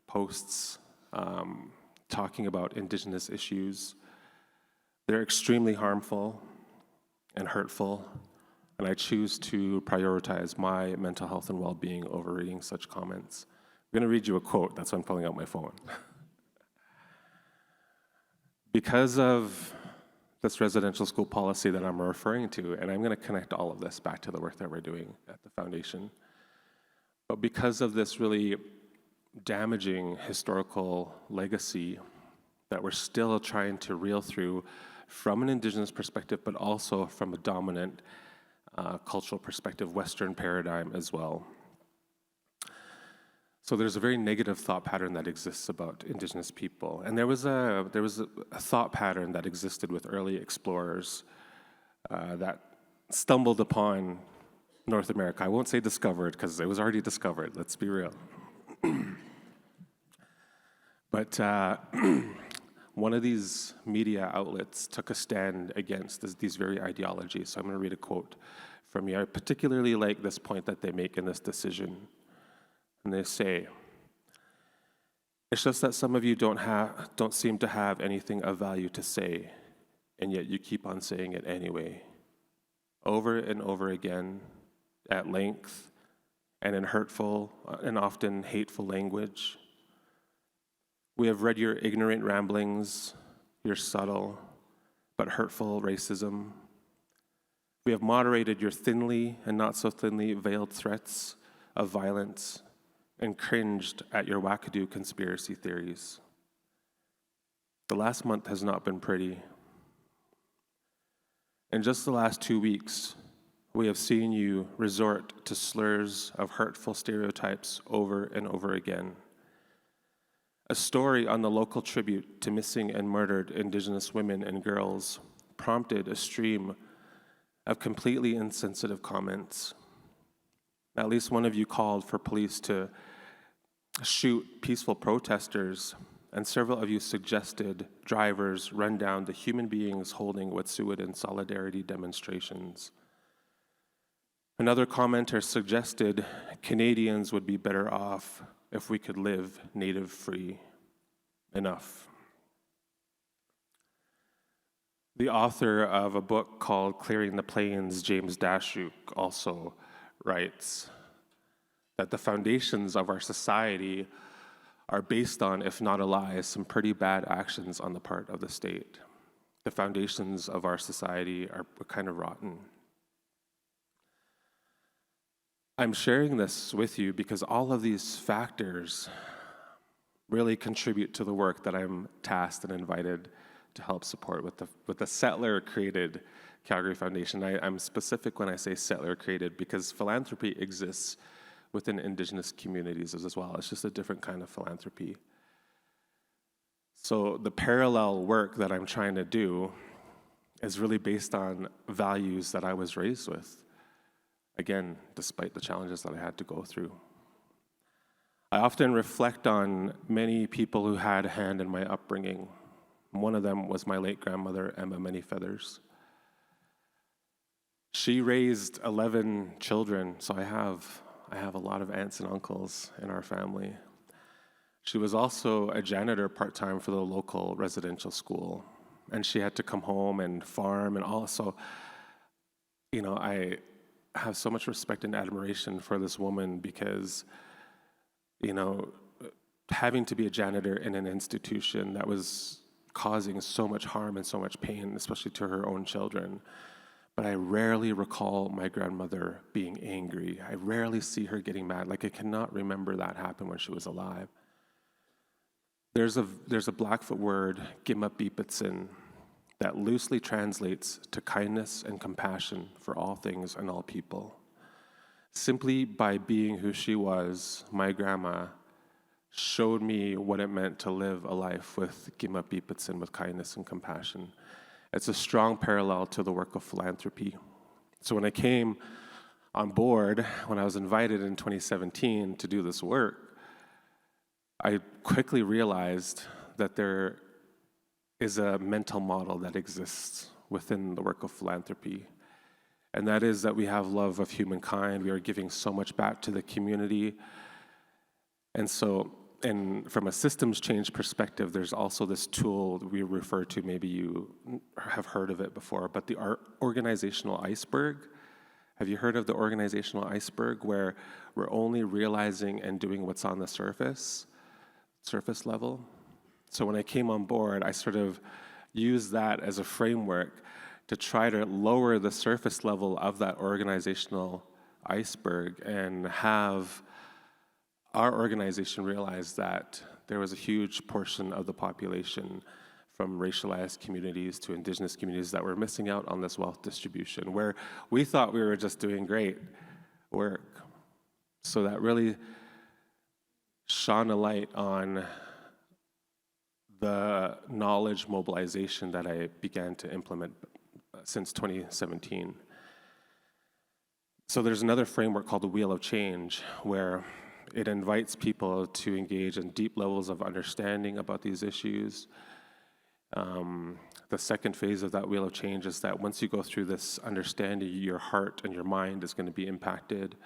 posts talking about Indigenous issues. They're extremely harmful and hurtful, and I choose to prioritize my mental health and well-being over reading such comments. I'm going to read you a quote. That's why I'm pulling out my phone. Because of this residential school policy that I'm referring to, and I'm going to connect all of this back to the work that we're doing at the foundation, but because of this really damaging historical legacy that we're still trying to reel through from an Indigenous perspective, but also from a dominant cultural perspective, Western paradigm as well. So there's a very negative thought pattern that exists about Indigenous people. And there was a thought pattern that existed with early explorers that stumbled upon North America. I won't say discovered, because it was already discovered, let's be real. But one of these media outlets took a stand against these very ideologies. So I'm going to read a quote from you. I particularly like this point that they make in this decision. And they say, it's just that some of you don't seem to have anything of value to say, and yet you keep on saying it anyway, over and over again, at length, and in hurtful and often hateful language. We have read your ignorant ramblings, your subtle but hurtful racism. We have moderated your thinly and not so thinly veiled threats of violence and cringed at your wackadoo conspiracy theories. The last month has not been pretty. In just the last 2 weeks, We have seen you resort to slurs of hurtful stereotypes over and over again. A story on the local tribute to missing and murdered Indigenous women and girls prompted a stream of completely insensitive comments. At least one of you called for police to shoot peaceful protesters, and several of you suggested drivers run down the human beings holding Wet'suwet'en solidarity demonstrations. Another commenter suggested Canadians would be better off if we could live native-free. Enough. The author of a book called Clearing the Plains, James Dashuk, also writes that the foundations of our society are based on, if not a lie, some pretty bad actions on the part of the state. The foundations of our society are kind of rotten. I'm sharing this with you because all of these factors really contribute to the work that I'm tasked and invited to help support with the settler-created Calgary Foundation. I'm specific when I say settler-created because philanthropy exists within Indigenous communities as well. It's just a different kind of philanthropy. So the parallel work that I'm trying to do is really based on values that I was raised with. Again, despite the challenges that I had to go through. I often reflect on many people who had a hand in my upbringing. One of them was my late grandmother, Emma Many Feathers. She raised 11 children, so I have a lot of aunts and uncles in our family. She was also a janitor part-time for the local residential school, and she had to come home and farm, and also, I have so much respect and admiration for this woman because, having to be a janitor in an institution that was causing so much harm and so much pain, especially to her own children. But I rarely recall my grandmother being angry. I rarely see her getting mad. Like, I cannot remember that happen when she was alive. There's a Blackfoot word, gimapipitsin, that loosely translates to kindness and compassion for all things and all people. Simply by being who she was, my grandma showed me what it meant to live a life with gimapipitsin, with kindness and compassion. It's a strong parallel to the work of philanthropy. So when I came on board, when I was invited in 2017 to do this work, I quickly realized that there is a mental model that exists within the work of philanthropy. And that is that we have love of humankind. We are giving so much back to the community. And from a systems change perspective, there's also this tool that we refer to, maybe you have heard of it before, but the organizational iceberg. Have you heard of the organizational iceberg, where we're only realizing and doing what's on the surface level? So when I came on board, I sort of used that as a framework to try to lower the surface level of that organizational iceberg and have our organization realize that there was a huge portion of the population, from racialized communities to Indigenous communities, that were missing out on this wealth distribution, where we thought we were just doing great work. So that really shone a light on the knowledge mobilization that I began to implement since 2017. So there's another framework called the Wheel of Change, where it invites people to engage in deep levels of understanding about these issues. The second phase of that Wheel of Change is that once you go through this understanding, your heart and your mind is going to be impacted.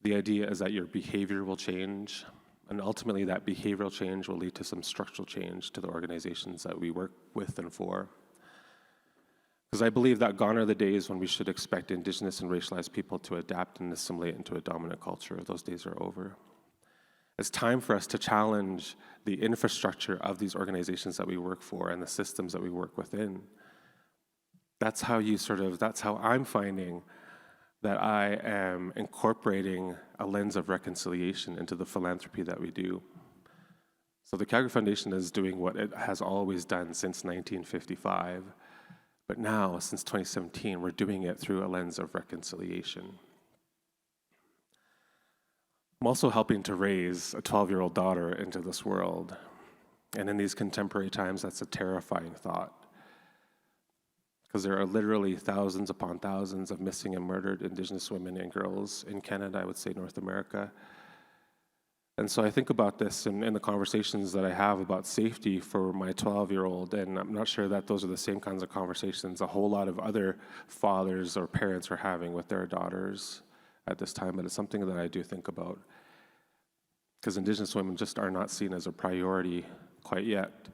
The idea is that your behavior will change, and ultimately that behavioral change will lead to some structural change to the organizations that we work with and for. Because I believe that gone are the days when we should expect Indigenous and racialized people to adapt and assimilate into a dominant culture. Those days are over. It's time for us to challenge the infrastructure of these organizations that we work for and the systems that we work within. That's how I'm finding that I am incorporating a lens of reconciliation into the philanthropy that we do. So the Calgary Foundation is doing what it has always done since 1955, But now, since 2017, we're doing it through a lens of reconciliation. I'm also helping to raise a 12-year-old daughter into this world. And in these contemporary times, that's a terrifying thought. Because there are literally thousands upon thousands of missing and murdered Indigenous women and girls in Canada, I would say North America. And so I think about this in the conversations that I have about safety for my 12-year-old, and I'm not sure that those are the same kinds of conversations a whole lot of other fathers or parents are having with their daughters at this time, but it's something that I do think about. Because Indigenous women just are not seen as a priority quite yet.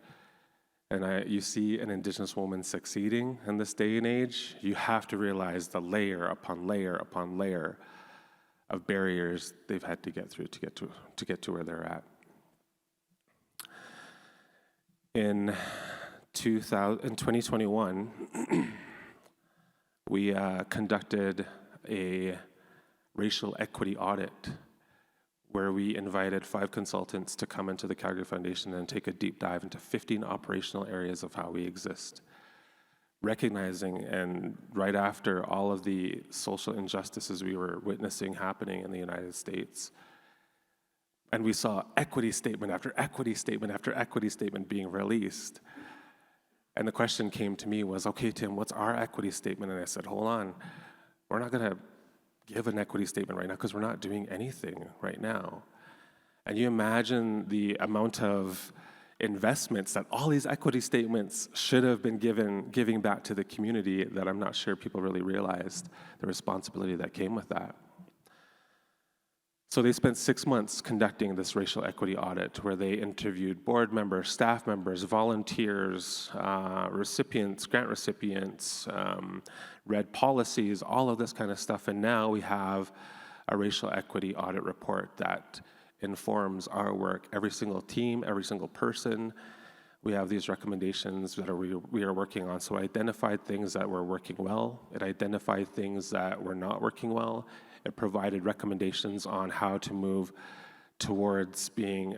And you see an Indigenous woman succeeding in this day and age, you have to realize the layer upon layer upon layer of barriers they've had to get through to get to where they're at. In 2021, we conducted a racial equity audit where we invited 5 consultants to come into the Calgary Foundation and take a deep dive into 15 operational areas of how we exist, recognizing and right after all of the social injustices we were witnessing happening in the United States. And we saw equity statement after equity statement after equity statement being released. And the question came to me was, okay, Tim, what's our equity statement? And I said, hold on, we're not gonna give an equity statement right now because we're not doing anything right now. And you imagine the amount of investments that all these equity statements should have been giving back to the community that I'm not sure people really realized the responsibility that came with that. So they spent 6 months conducting this racial equity audit where they interviewed board members, staff members, volunteers, recipients, grant recipients, read policies, all of this kind of stuff. And now we have a racial equity audit report that informs our work, every single team, every single person. We have these recommendations that we are working on. So it identified things that were working well. It identified things that were not working well. It provided recommendations on how to move towards being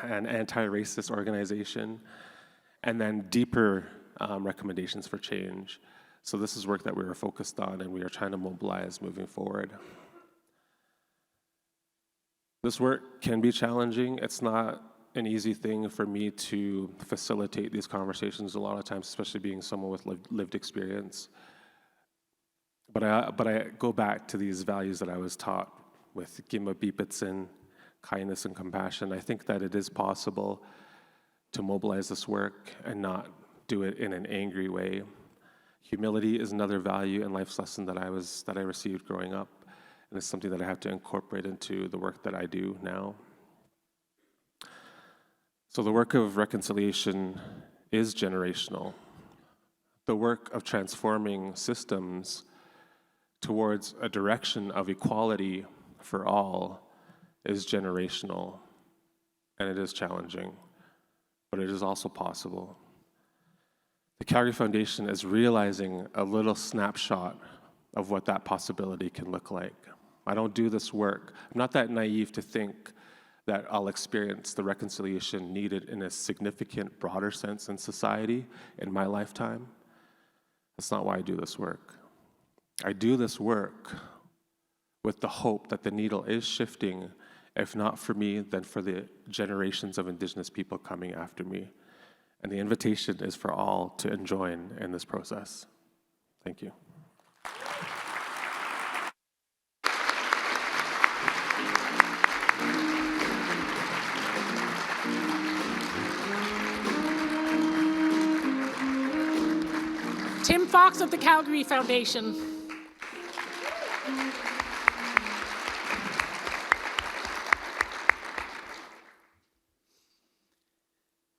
an anti-racist organization, and then deeper recommendations for change. So this is work that we are focused on and we are trying to mobilize moving forward. This work can be challenging. It's not an easy thing for me to facilitate these conversations a lot of times, especially being someone with lived experience. But I go back to these values that I was taught with Gimba Bipitsin, kindness and compassion. I think that it is possible to mobilize this work and not do it in an angry way. Humility is another value and life lesson that I received growing up, and it's something that I have to incorporate into the work that I do now. So the work of reconciliation is generational. The work of transforming systems towards a direction of equality for all is generational, and it is challenging, but it is also possible. The Calgary Foundation is realizing a little snapshot of what that possibility can look like. I don't do this work. I'm not that naive to think that I'll experience the reconciliation needed in a significant, broader sense in society in my lifetime. That's not why I do this work. I do this work with the hope that the needle is shifting, if not for me, then for the generations of Indigenous people coming after me. And the invitation is for all to join in this process. Thank you. Tim Fox of the Calgary Foundation.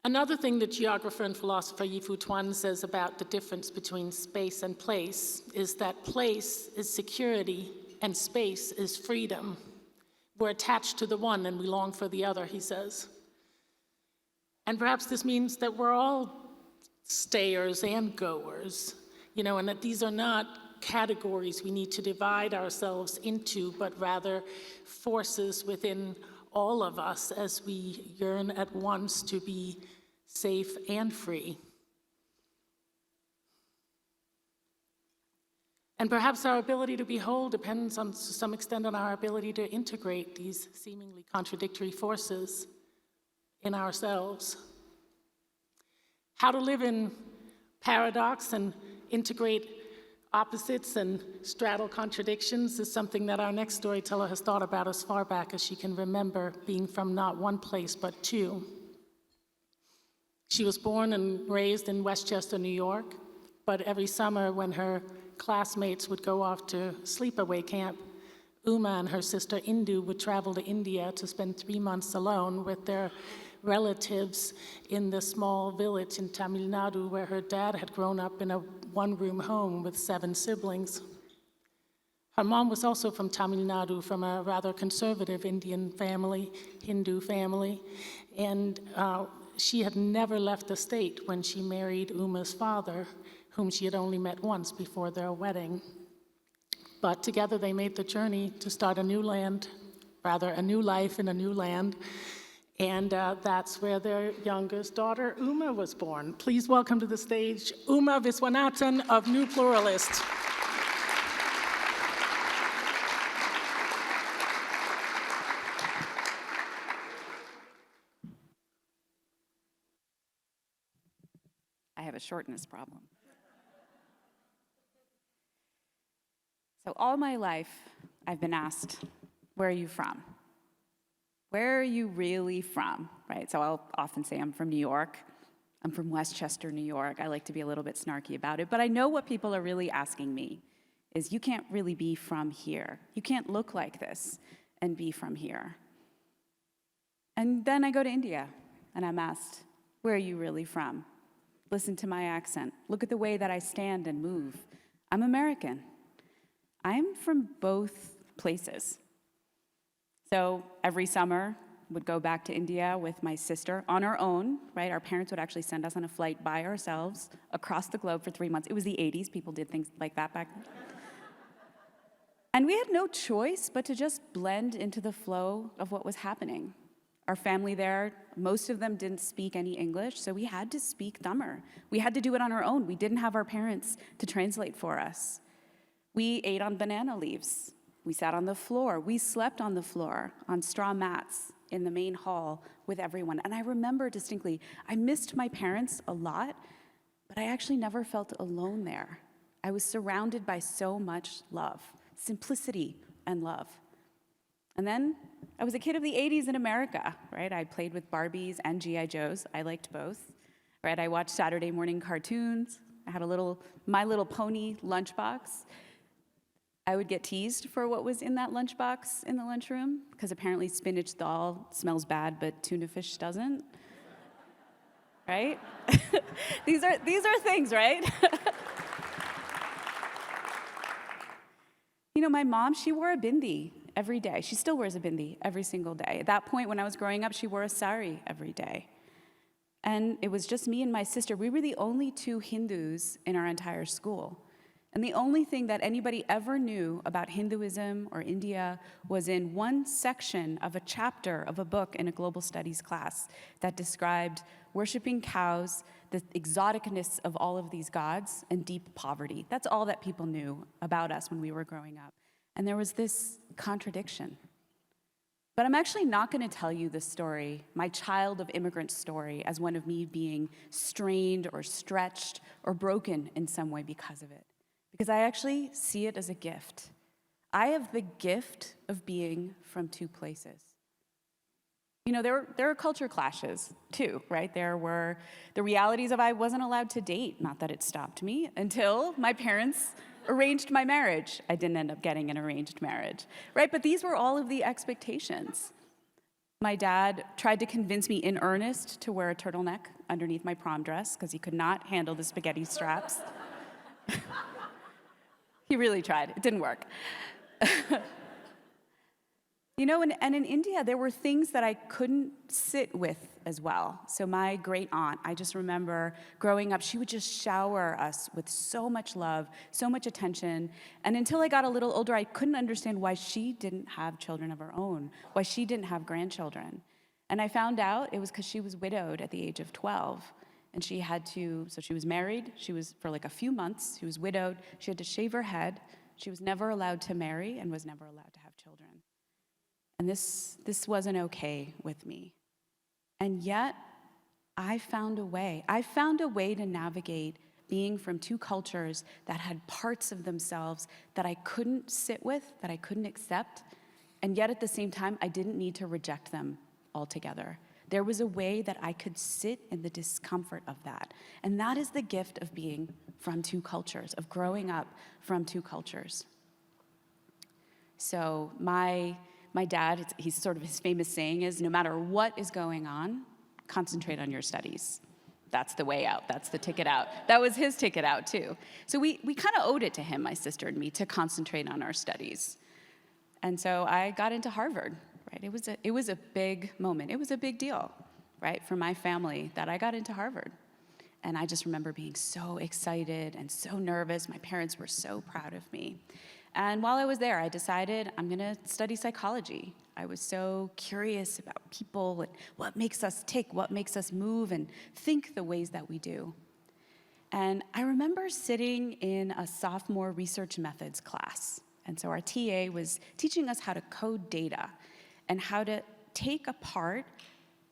Another thing that geographer and philosopher Yi-Fu Tuan says about the difference between space and place is that place is security and space is freedom. We're attached to the one and we long for the other, he says. And perhaps this means that we're all stayers and goers, and that these are not categories we need to divide ourselves into, but rather forces within all of us as we yearn at once to be safe and free. And perhaps our ability to be whole depends to some extent on our ability to integrate these seemingly contradictory forces in ourselves. How to live in paradox and integrate opposites and straddle contradictions is something that our next storyteller has thought about as far back as she can remember, being from not one place but two. She was born and raised in Westchester, New York, but every summer when her classmates would go off to sleepaway camp, Uma and her sister Indu would travel to India to spend 3 months alone with their relatives in the small village in Tamil Nadu where her dad had grown up in a one-room home with 7 siblings. Her mom was also from Tamil Nadu, from a rather conservative Indian family, Hindu family, and she had never left the state when she married Uma's father, whom she had only met once before their wedding. But together they made the journey to start a new life in a new land, and that's where their youngest daughter, Uma, was born. Please welcome to the stage Uma Viswanathan of New Pluralists. I have a shortness problem. So all my life, I've been asked, where are you from? Where are you really from, right? So I'll often say I'm from New York. I'm from Westchester, New York. I like to be a little bit snarky about it, but I know what people are really asking me is you can't really be from here. You can't look like this and be from here. And then I go to India and I'm asked, where are you really from? Listen to my accent. Look at the way that I stand and move. I'm American. I'm from both places. So every summer, would go back to India with my sister on our own, right? Our parents would actually send us on a flight by ourselves across the globe for 3 months. It was the 80s, people did things like that back then. And we had no choice but to just blend into the flow of what was happening. Our family there, most of them didn't speak any English, so we had to speak Tamil. We had to do it on our own. We didn't have our parents to translate for us. We ate on banana leaves. We sat on the floor. We slept on the floor, on straw mats in the main hall with everyone. And I remember distinctly, I missed my parents a lot, but I actually never felt alone there. I was surrounded by so much love, simplicity and love. And then I was a kid of the 80s in America, right? I played with Barbies and G.I. Joes. I liked both, right? I watched Saturday morning cartoons. I had a little My Little Pony lunchbox. I would get teased for what was in that lunchbox in the lunchroom, because apparently spinach dal smells bad, but tuna fish doesn't, right? These are things, right? You know, my mom, she wore a bindi every day. She still wears a bindi every single day. At that point, when I was growing up, she wore a sari every day. And it was just me and my sister. We were the only 2 Hindus in our entire school. And the only thing that anybody ever knew about Hinduism or India was in one section of a chapter of a book in a global studies class that described worshiping cows, the exoticness of all of these gods, and deep poverty. That's all that people knew about us when we were growing up. And there was this contradiction. But I'm actually not going to tell you this story, my child of immigrant story, as one of me being strained or stretched or broken in some way because of it. Because I actually see it as a gift. I have the gift of being from 2 places. You know, there are culture clashes too, right? There were the realities of I wasn't allowed to date, not that it stopped me, until my parents arranged my marriage. I didn't end up getting an arranged marriage, right? But these were all of the expectations. My dad tried to convince me in earnest to wear a turtleneck underneath my prom dress because he could not handle the spaghetti straps. He really tried. It didn't work. You know, and in India, there were things that I couldn't sit with as well. So my great aunt, I just remember growing up, she would just shower us with so much love, so much attention. And until I got a little older, I couldn't understand why she didn't have children of her own, why she didn't have grandchildren. And I found out it was because she was widowed at the age of 12. And she had to, so she was married, she was for like a few months, she was widowed, she had to shave her head, she was never allowed to marry and was never allowed to have children. And this wasn't okay with me. And yet, I found a way. I found a way to navigate being from two cultures that had parts of themselves that I couldn't sit with, that I couldn't accept, and yet at the same time, I didn't need to reject them altogether. There was a way that I could sit in the discomfort of that. And that is the gift of being from two cultures, of growing up from two cultures. So my dad, he's sort of his famous saying is, no matter what is going on, concentrate on your studies. That's the way out. That's the ticket out. That was his ticket out, too. So we kind of owed it to him, my sister and me, to concentrate on our studies. And so I got into Harvard, right? It was a big moment. It was a big deal, right, for my family that I got into Harvard. And I just remember being so excited and so nervous. My parents were so proud of me. And while I was there, I decided I'm going to study psychology. I was so curious about people and what makes us tick, what makes us move and think the ways that we do. And I remember sitting in a sophomore research methods class. And so our TA was teaching us how to code data and how to take apart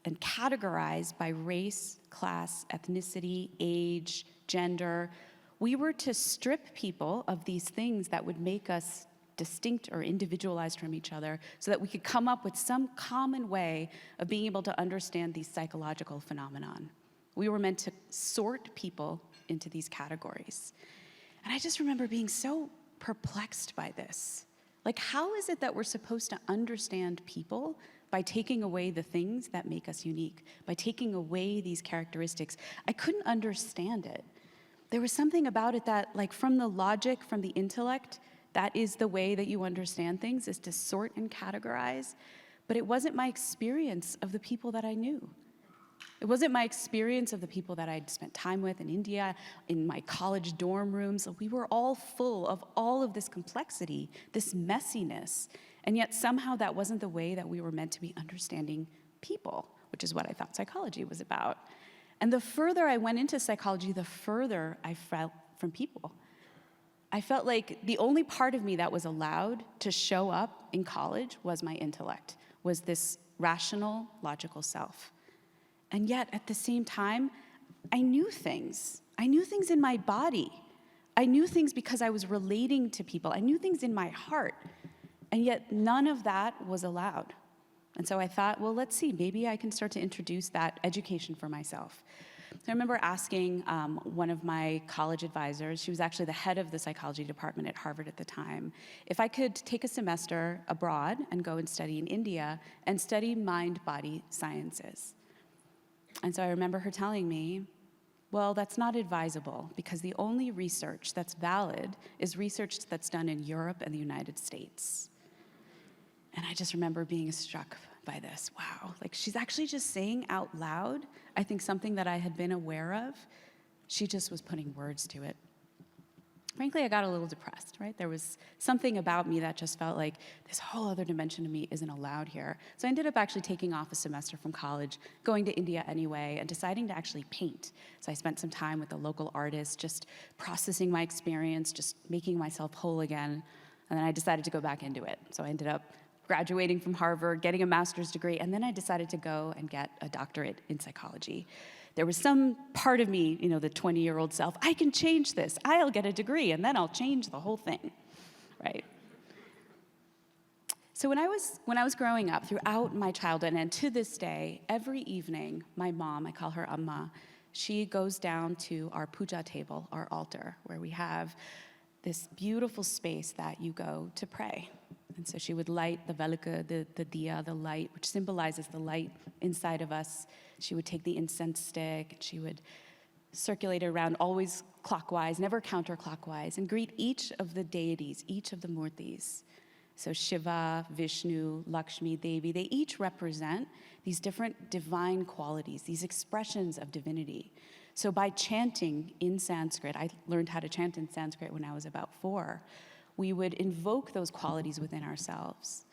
and categorize by race, class, ethnicity, age, gender. We were to strip people of these things that would make us distinct or individualized from each other so that we could come up with some common way of being able to understand these psychological phenomenon. We were meant to sort people into these categories. And I just remember being so perplexed by this. Like, how is it that we're supposed to understand people by taking away the things that make us unique, by taking away these characteristics? I couldn't understand it. There was something about it that, like, from the logic, from the intellect, that is the way that you understand things, is to sort and categorize. But it wasn't my experience of the people that I knew. It wasn't my experience of the people that I'd spent time with in India, in my college dorm rooms. We were all full of all of this complexity, this messiness, and yet somehow that wasn't the way that we were meant to be understanding people, which is what I thought psychology was about. And the further I went into psychology, the further I felt from people. I felt like the only part of me that was allowed to show up in college was my intellect, was this rational, logical self. And yet, at the same time, I knew things. I knew things in my body. I knew things because I was relating to people. I knew things in my heart. And yet, none of that was allowed. And so I thought, well, let's see, maybe I can start to introduce that education for myself. So I remember asking one of my college advisors, she was actually the head of the psychology department at Harvard at the time, if I could take a semester abroad and go and study in India and study mind-body sciences. And so I remember her telling me, well, that's not advisable because the only research that's valid is research that's done in Europe and the United States. And I just remember being struck by this. Wow, like she's actually just saying out loud, I think something that I had been aware of, she just was putting words to it. Frankly, I got a little depressed, right? There was something about me that just felt like this whole other dimension of me isn't allowed here. So I ended up actually taking off a semester from college, going to India anyway, and deciding to actually paint. So I spent some time with a local artist, just processing my experience, just making myself whole again. And then I decided to go back into it. So I ended up graduating from Harvard, getting a master's degree, and then I decided to go and get a doctorate in psychology. There was some part of me, you know, the 20-year-old self, I can change this. I'll get a degree, and then I'll change the whole thing, right? So when I was growing up, throughout my childhood, and to this day, every evening, my mom, I call her Amma, she goes down to our puja table, our altar, where we have this beautiful space that you go to pray. And so she would light the velika, the diya, the light, which symbolizes the light inside of us. She would take the incense stick, and she would circulate it around, always clockwise, never counterclockwise, and greet each of the deities, each of the murtis. So Shiva, Vishnu, Lakshmi, Devi, they each represent these different divine qualities, these expressions of divinity. So by chanting in Sanskrit, I learned how to chant in Sanskrit when I was about 4, we would invoke those qualities within ourselves.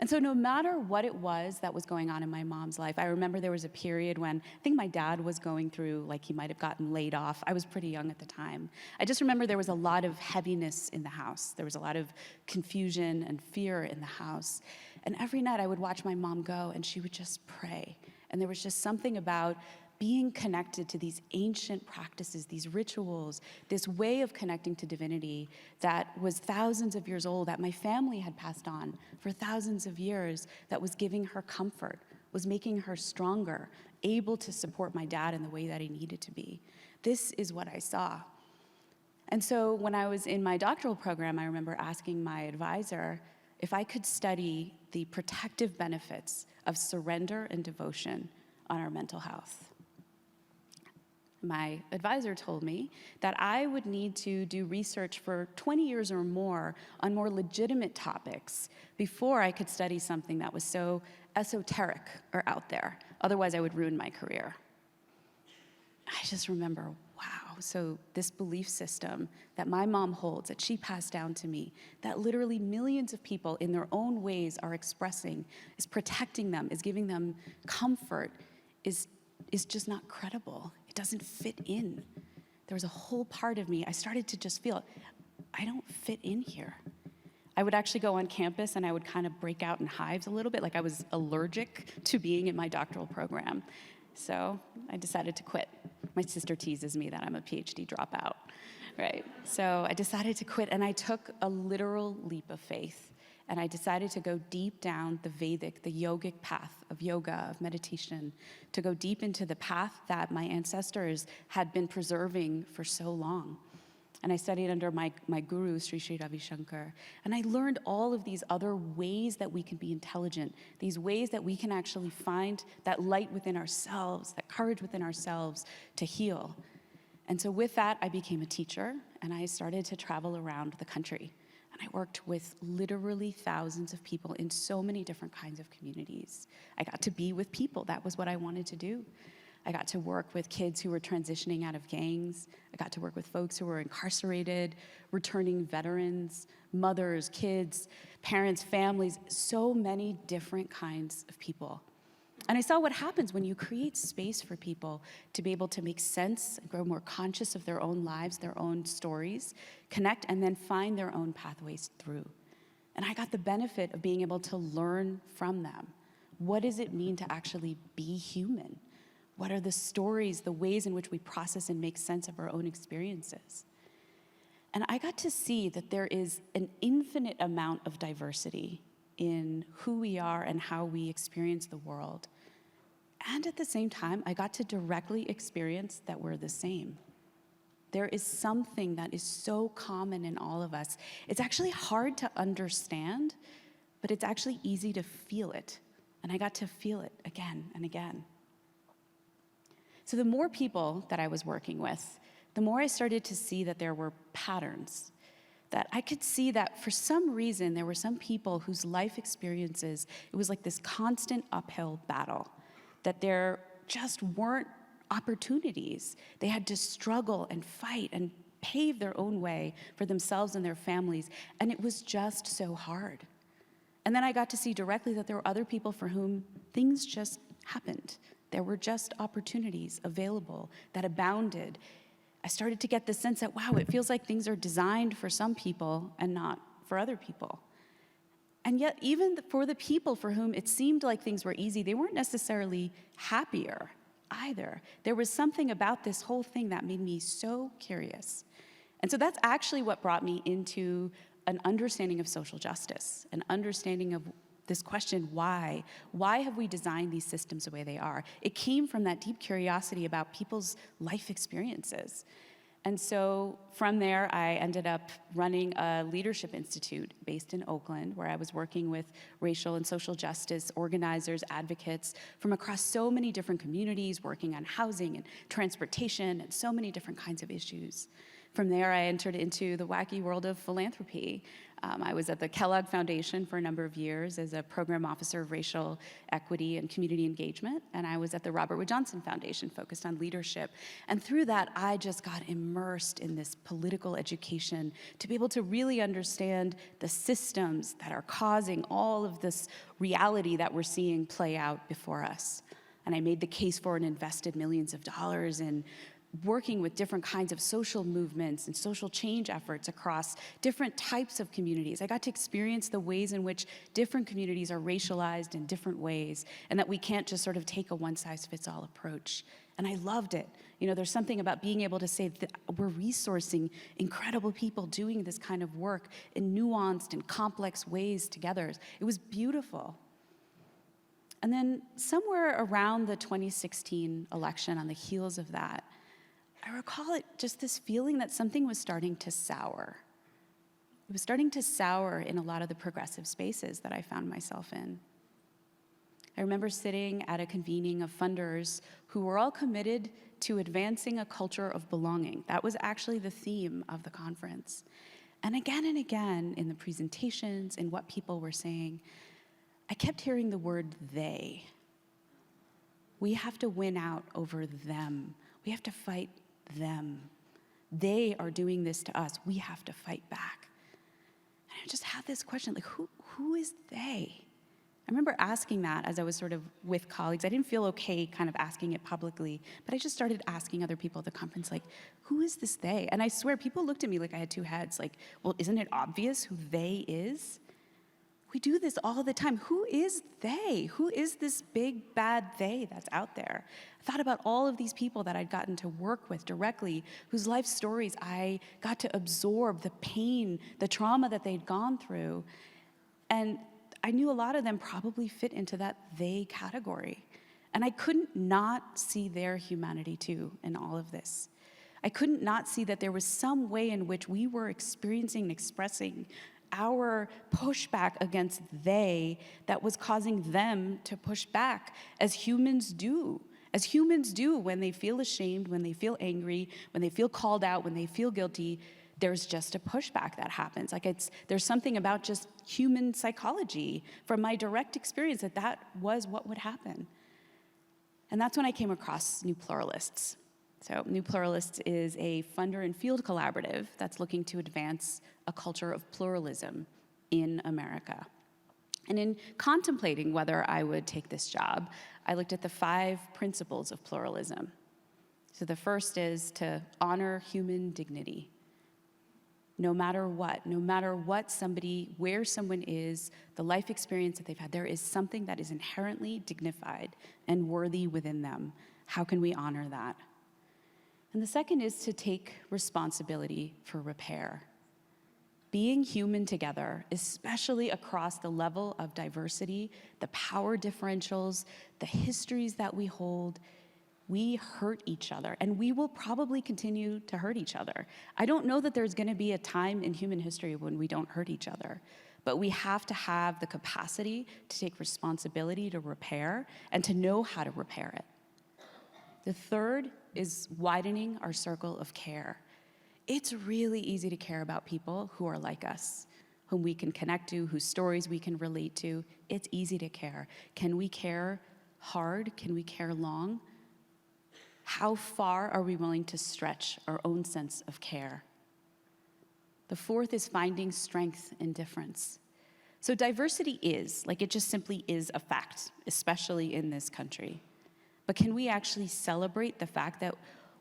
And so no matter what it was that was going on in my mom's life, I remember there was a period when I think my dad was going through, like he might have gotten laid off. I was pretty young at the time. I just remember there was a lot of heaviness in the house. There was a lot of confusion and fear in the house. And every night I would watch my mom go and she would just pray. And there was just something about being connected to these ancient practices, these rituals, this way of connecting to divinity that was thousands of years old, that my family had passed on for thousands of years, that was giving her comfort, was making her stronger, able to support my dad in the way that he needed to be. This is what I saw. And so when I was in my doctoral program, I remember asking my advisor if I could study the protective benefits of surrender and devotion on our mental health. My advisor told me that I would need to do research for 20 years or more on more legitimate topics before I could study something that was so esoteric or out there. Otherwise, I would ruin my career. I just remember, wow, so this belief system that my mom holds, that she passed down to me, that literally millions of people in their own ways are expressing, is protecting them, is giving them comfort, is just not credible. It doesn't fit in. There was a whole part of me, I started to just feel, I don't fit in here. I would actually go on campus and I would kind of break out in hives a little bit, like I was allergic to being in my doctoral program. So I decided to quit. My sister teases me that I'm a PhD dropout, right? So I decided to quit and I took a literal leap of faith. And I decided to go deep down the Vedic, the yogic path of yoga, of meditation, to go deep into the path that my ancestors had been preserving for so long. And I studied under my guru, Sri Sri Ravi Shankar. And I learned all of these other ways that we can be intelligent, these ways that we can actually find that light within ourselves, that courage within ourselves to heal. And so with that, I became a teacher, and I started to travel around the country. I worked with literally thousands of people in so many different kinds of communities. I got to be with people. That was what I wanted to do. I got to work with kids who were transitioning out of gangs. I got to work with folks who were incarcerated, returning veterans, mothers, kids, parents, families, so many different kinds of people. And I saw what happens when you create space for people to be able to make sense, grow more conscious of their own lives, their own stories, connect, and then find their own pathways through. And I got the benefit of being able to learn from them. What does it mean to actually be human? What are the stories, the ways in which we process and make sense of our own experiences? And I got to see that there is an infinite amount of diversity in who we are and how we experience the world. And at the same time, I got to directly experience that we're the same. There is something that is so common in all of us. It's actually hard to understand, but it's actually easy to feel it. And I got to feel it again and again. So the more people that I was working with, the more I started to see that there were patterns, that I could see that for some reason there were some people whose life experiences, it was like this constant uphill battle, that there just weren't opportunities. They had to struggle and fight and pave their own way for themselves and their families, and it was just so hard. And then I got to see directly that there were other people for whom things just happened. There were just opportunities available that abounded. I started to get the sense that, wow, it feels like things are designed for some people and not for other people. And yet, even for the people for whom it seemed like things were easy, they weren't necessarily happier either. There was something about this whole thing that made me so curious. And so that's actually what brought me into an understanding of social justice, an understanding of this question, why? Why have we designed these systems the way they are? It came from that deep curiosity about people's life experiences. And so from there, I ended up running a leadership institute based in Oakland, where I was working with racial and social justice organizers, advocates from across so many different communities, working on housing and transportation and so many different kinds of issues. From there, I entered into the wacky world of philanthropy. I was at the Kellogg Foundation for a number of years as a program officer of racial equity and community engagement, and I was at the Robert Wood Johnson Foundation focused on leadership. And through that, I just got immersed in this political education to be able to really understand the systems that are causing all of this reality that we're seeing play out before us. And I made the case for and invested millions of dollars in working with different kinds of social movements and social change efforts across different types of communities. I got to experience the ways in which different communities are racialized in different ways, and that we can't just sort of take a one-size-fits-all approach. And I loved it. You know, there's something about being able to say that we're resourcing incredible people doing this kind of work in nuanced and complex ways together. It was beautiful. And then somewhere around the 2016 election, on the heels of that, I recall it just this feeling that something was starting to sour. It was starting to sour in a lot of the progressive spaces that I found myself in. I remember sitting at a convening of funders who were all committed to advancing a culture of belonging. That was actually the theme of the conference. And again in the presentations and what people were saying, I kept hearing the word they. We have to win out over them. We have to fight them. They are doing this to us. We have to fight back. And I just had this question, like, who is they? I remember asking that as I was sort of with colleagues. I didn't feel okay kind of asking it publicly, but I just started asking other people at the conference, like, who is this they? And I swear, people looked at me like I had two heads, like, well, isn't it obvious who they is? We do this all the time. Who is they? Who is this big, bad they that's out there? I thought about all of these people that I'd gotten to work with directly, whose life stories I got to absorb, the pain, the trauma that they'd gone through. And I knew a lot of them probably fit into that they category. And I couldn't not see their humanity too in all of this. I couldn't not see that there was some way in which we were experiencing and expressing our pushback against they that was causing them to push back, as humans do when they feel ashamed, when they feel angry, when they feel called out, when they feel guilty. There's just a pushback that happens. There's something about just human psychology from my direct experience that was what would happen. And that's when I came across New Pluralists. So New Pluralists is a funder and field collaborative that's looking to advance a culture of pluralism in America. And in contemplating whether I would take this job, I looked at the 5 principles of pluralism. So the first is to honor human dignity. No matter what somebody, where someone is, the life experience that they've had, there is something that is inherently dignified and worthy within them. How can we honor that? And the second is to take responsibility for repair. Being human together, especially across the level of diversity, the power differentials, the histories that we hold, we hurt each other, and we will probably continue to hurt each other. I don't know that there's going to be a time in human history when we don't hurt each other, but we have to have the capacity to take responsibility to repair and to know how to repair it. The third is widening our circle of care. It's really easy to care about people who are like us, whom we can connect to, whose stories we can relate to. It's easy to care. Can we care hard? Can we care long? How far are we willing to stretch our own sense of care? The fourth is finding strength in difference. So diversity is, it just simply is a fact, especially in this country. But can we actually celebrate the fact that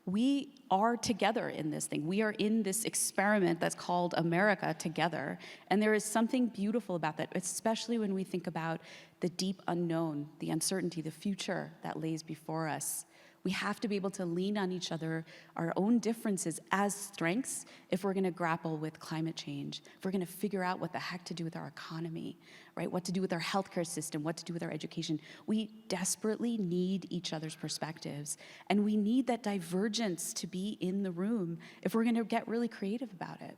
we are together in this thing? We are in this experiment that's called America together. And there is something beautiful about that, especially when we think about the deep unknown, the uncertainty, the future that lays before us. We have to be able to lean on each other, our own differences as strengths, if we're going to grapple with climate change, if we're going to figure out what the heck to do with our economy, right? What to do with our healthcare system, what to do with our education. We desperately need each other's perspectives, and we need that divergence to be in the room if we're going to get really creative about it.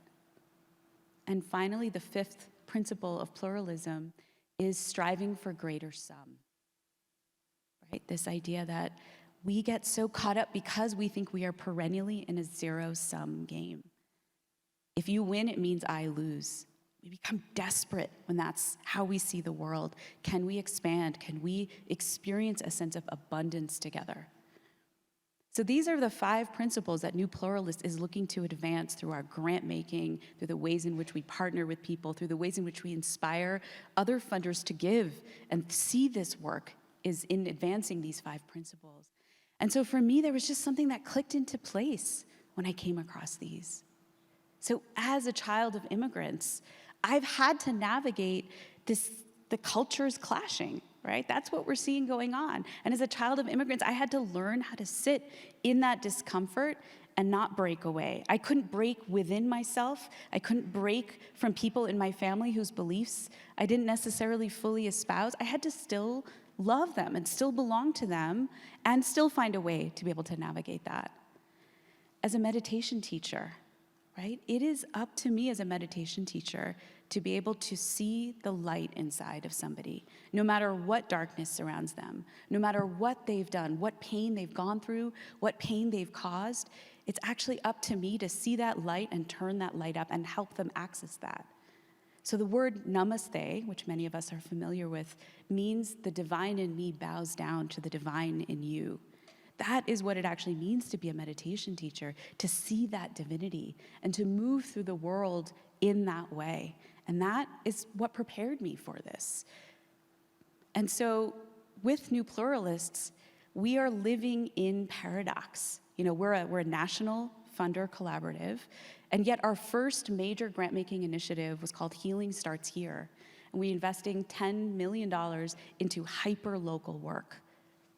And finally, the fifth principle of pluralism is striving for greater sum, right? This idea that we get so caught up because we think we are perennially in a zero-sum game. If you win, it means I lose. We become desperate when that's how we see the world. Can we expand? Can we experience a sense of abundance together? So these are the 5 principles that New Pluralist is looking to advance through our grant making, through the ways in which we partner with people, through the ways in which we inspire other funders to give and see this work is in advancing these 5 principles. And so for me, there was just something that clicked into place when I came across these. So as a child of immigrants, I've had to navigate the cultures clashing, right? That's what we're seeing going on. And as a child of immigrants, I had to learn how to sit in that discomfort and not break away. I couldn't break within myself. I couldn't break from people in my family whose beliefs I didn't necessarily fully espouse. I had to still love them and still belong to them and still find a way to be able to navigate that. As a meditation teacher, right? It is up to me as a meditation teacher to be able to see the light inside of somebody, no matter what darkness surrounds them, no matter what they've done, what pain they've gone through, what pain they've caused. It's actually up to me to see that light and turn that light up and help them access that. So the word namaste, which many of us are familiar with, means the divine in me bows down to the divine in you. That is what it actually means to be a meditation teacher, to see that divinity and to move through the world in that way. And that is what prepared me for this. And so with New Pluralists, we are living in paradox. You know, we're a national funder collaborative, and yet our first major grant-making initiative was called Healing Starts Here. And we're investing $10 million into hyper-local work.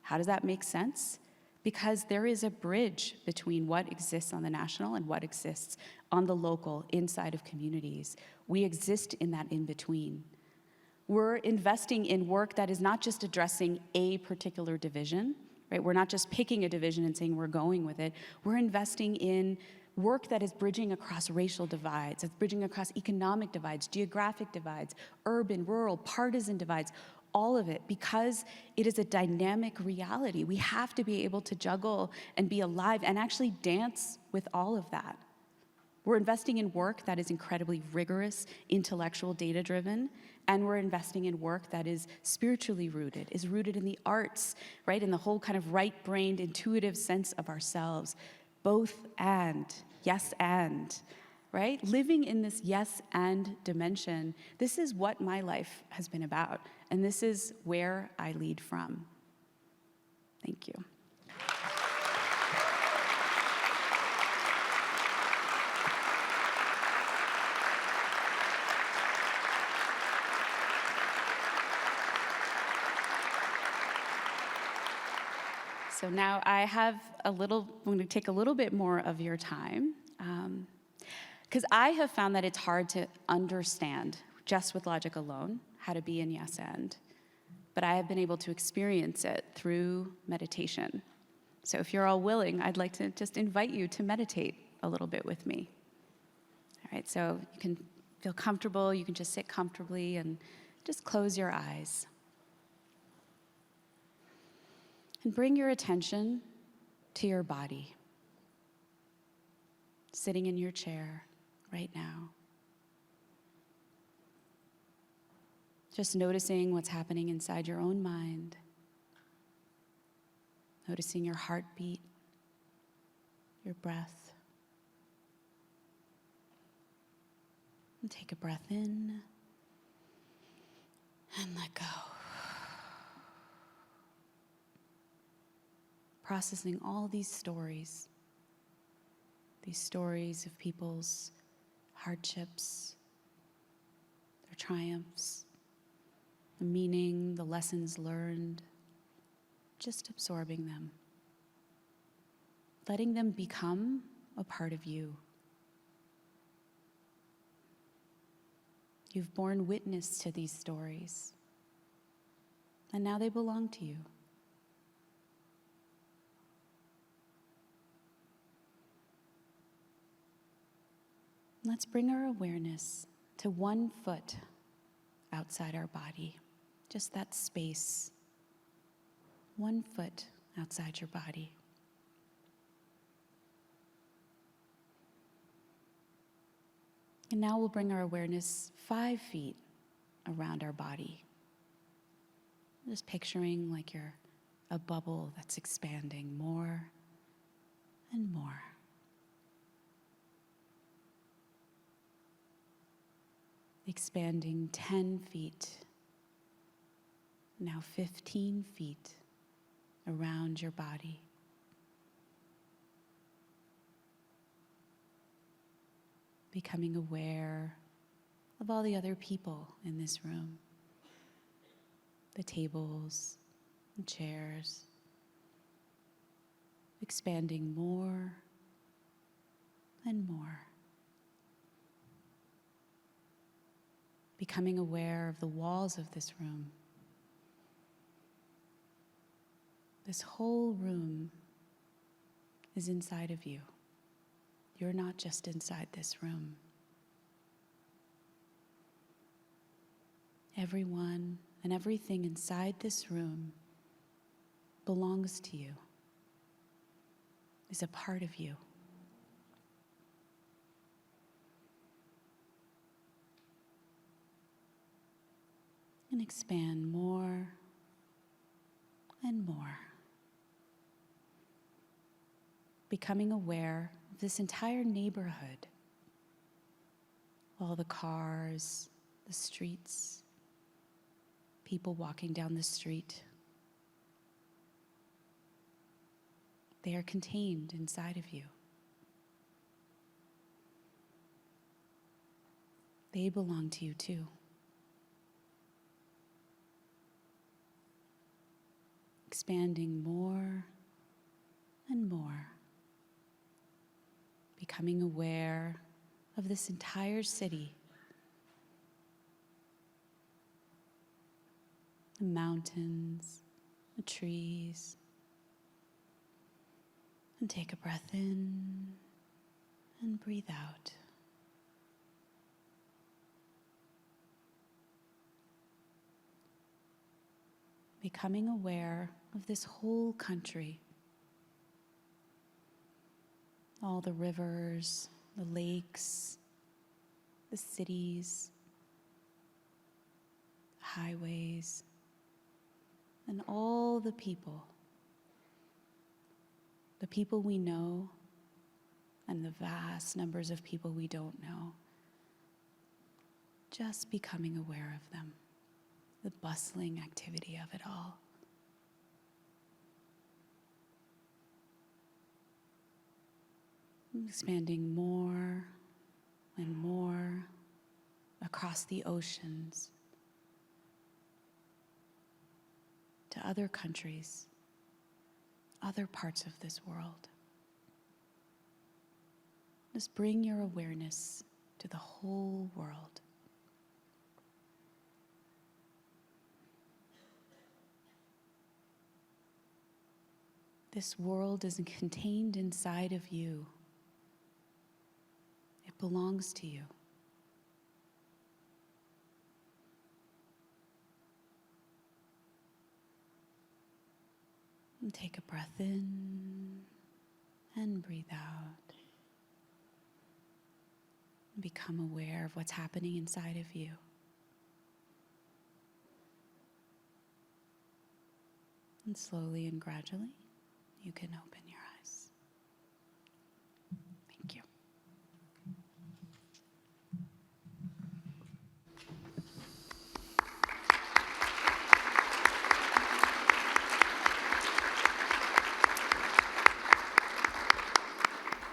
How does that make sense? Because there is a bridge between what exists on the national and what exists on the local inside of communities. We exist in that in-between. We're investing in work that is not just addressing a particular division, right? We're not just picking a division and saying we're going with it. We're investing in work that is bridging across racial divides, that's bridging across economic divides, geographic divides, urban, rural, partisan divides, all of it, because it is a dynamic reality. We have to be able to juggle and be alive and actually dance with all of that. We're investing in work that is incredibly rigorous, intellectual, data-driven, and we're investing in work that is spiritually rooted, is rooted in the arts, right? In the whole kind of right-brained, intuitive sense of ourselves. Both and, yes and, right? Living in this yes and dimension, this is what my life has been about, and this is where I lead from. Thank you. So now I'm going to take a little bit more of your time, because I have found that it's hard to understand, just with logic alone, how to be in yes and. But I have been able to experience it through meditation. So if you're all willing, I'd like to just invite you to meditate a little bit with me. All right, so you can feel comfortable, you can just sit comfortably and just close your eyes. And bring your attention to your body, sitting in your chair right now. Just noticing what's happening inside your own mind, noticing your heartbeat, your breath. And take a breath in and let go. Processing all these stories of people's hardships, their triumphs, the meaning, the lessons learned, just absorbing them, letting them become a part of you. You've borne witness to these stories, and now they belong to you. Let's bring our awareness to 1 foot outside our body, just that space, 1 foot outside your body. And now we'll bring our awareness 5 feet around our body. Just picturing like you're a bubble that's expanding more and more. Expanding 10 feet, now 15 feet around your body. Becoming aware of all the other people in this room, the tables, the chairs, expanding more and more. Becoming aware of the walls of this room. This whole room is inside of you. You're not just inside this room. Everyone and everything inside this room belongs to you, is a part of you. And expand more and more. Becoming aware of this entire neighborhood, all the cars, the streets, people walking down the street. They are contained inside of you. They belong to you too. Expanding more and more. Becoming aware of this entire city. The mountains, the trees. And take a breath in and breathe out. Becoming aware of this whole country. All the rivers, the lakes, the cities, highways, and all the people we know, and the vast numbers of people we don't know. Just becoming aware of them, the bustling activity of it all. Expanding more and more across the oceans to other countries, other parts of this world. Just bring your awareness to the whole world. This world is contained inside of you. It belongs to you. And take a breath in and breathe out. And become aware of what's happening inside of you. And slowly and gradually, you can open your eyes. Thank you.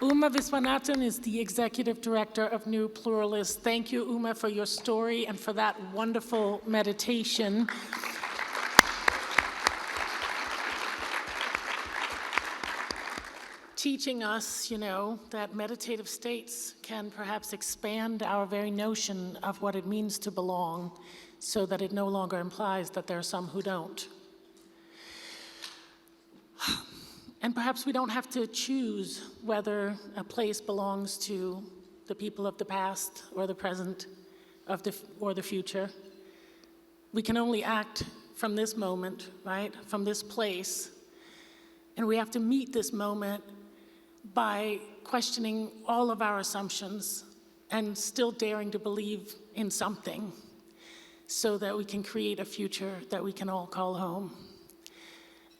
Uma Viswanathan is the Executive Director of New Pluralists. Thank you, Uma, for your story and for that wonderful meditation. Teaching us, that meditative states can perhaps expand our very notion of what it means to belong, so that it no longer implies that there are some who don't. And perhaps we don't have to choose whether a place belongs to the people of the past or the present or the future. We can only act from this moment, right? From this place. And we have to meet this moment by questioning all of our assumptions and still daring to believe in something so that we can create a future that we can all call home.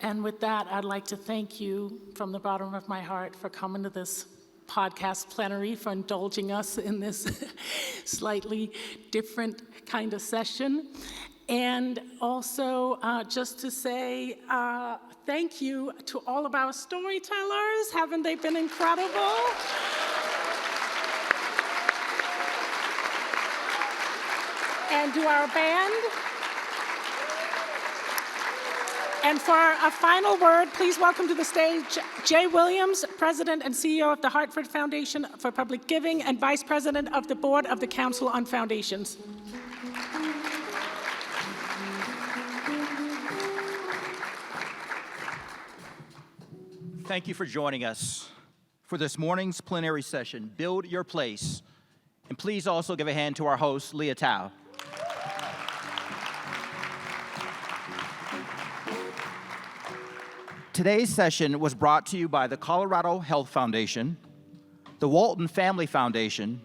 And with that, I'd like to thank you from the bottom of my heart for coming to this podcast plenary, for indulging us in this slightly different kind of session. And also just to say thank you to all of our storytellers. Haven't they been incredible? And to our band. And for a final word, please welcome to the stage Jay Williams, President and CEO of the Hartford Foundation for Public Giving and Vice President of the Board of the Council on Foundations. Thank you for joining us for this morning's plenary session, Build Your Place. And please also give a hand to our host, Thau. Today's session was brought to you by the Colorado Health Foundation, the Walton Family Foundation,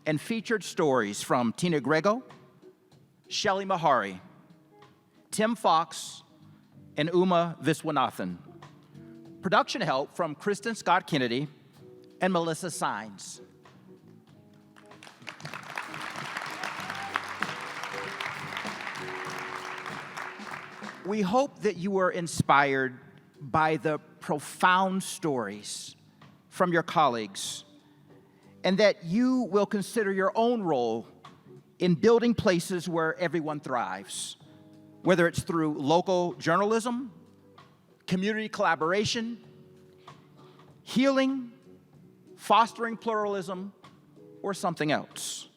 and featured stories from Tina Griego, Shelly Maharry, Tim Fox, and Uma Viswanathan. Production help from Kristen Scott Kennedy and Melissa Sines. We hope that you were inspired by the profound stories from your colleagues, and that you will consider your own role in building places where everyone thrives, whether it's through local journalism, community collaboration, healing, fostering pluralism, or something else.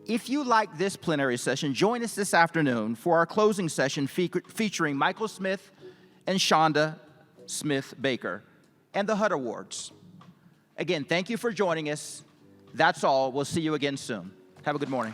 If you like this plenary session, join us this afternoon for our closing session featuring Michael Smith and Shonda Smith-Baker and the HUD Awards. Again, thank you for joining us. That's all. We'll see you again soon. Have a good morning.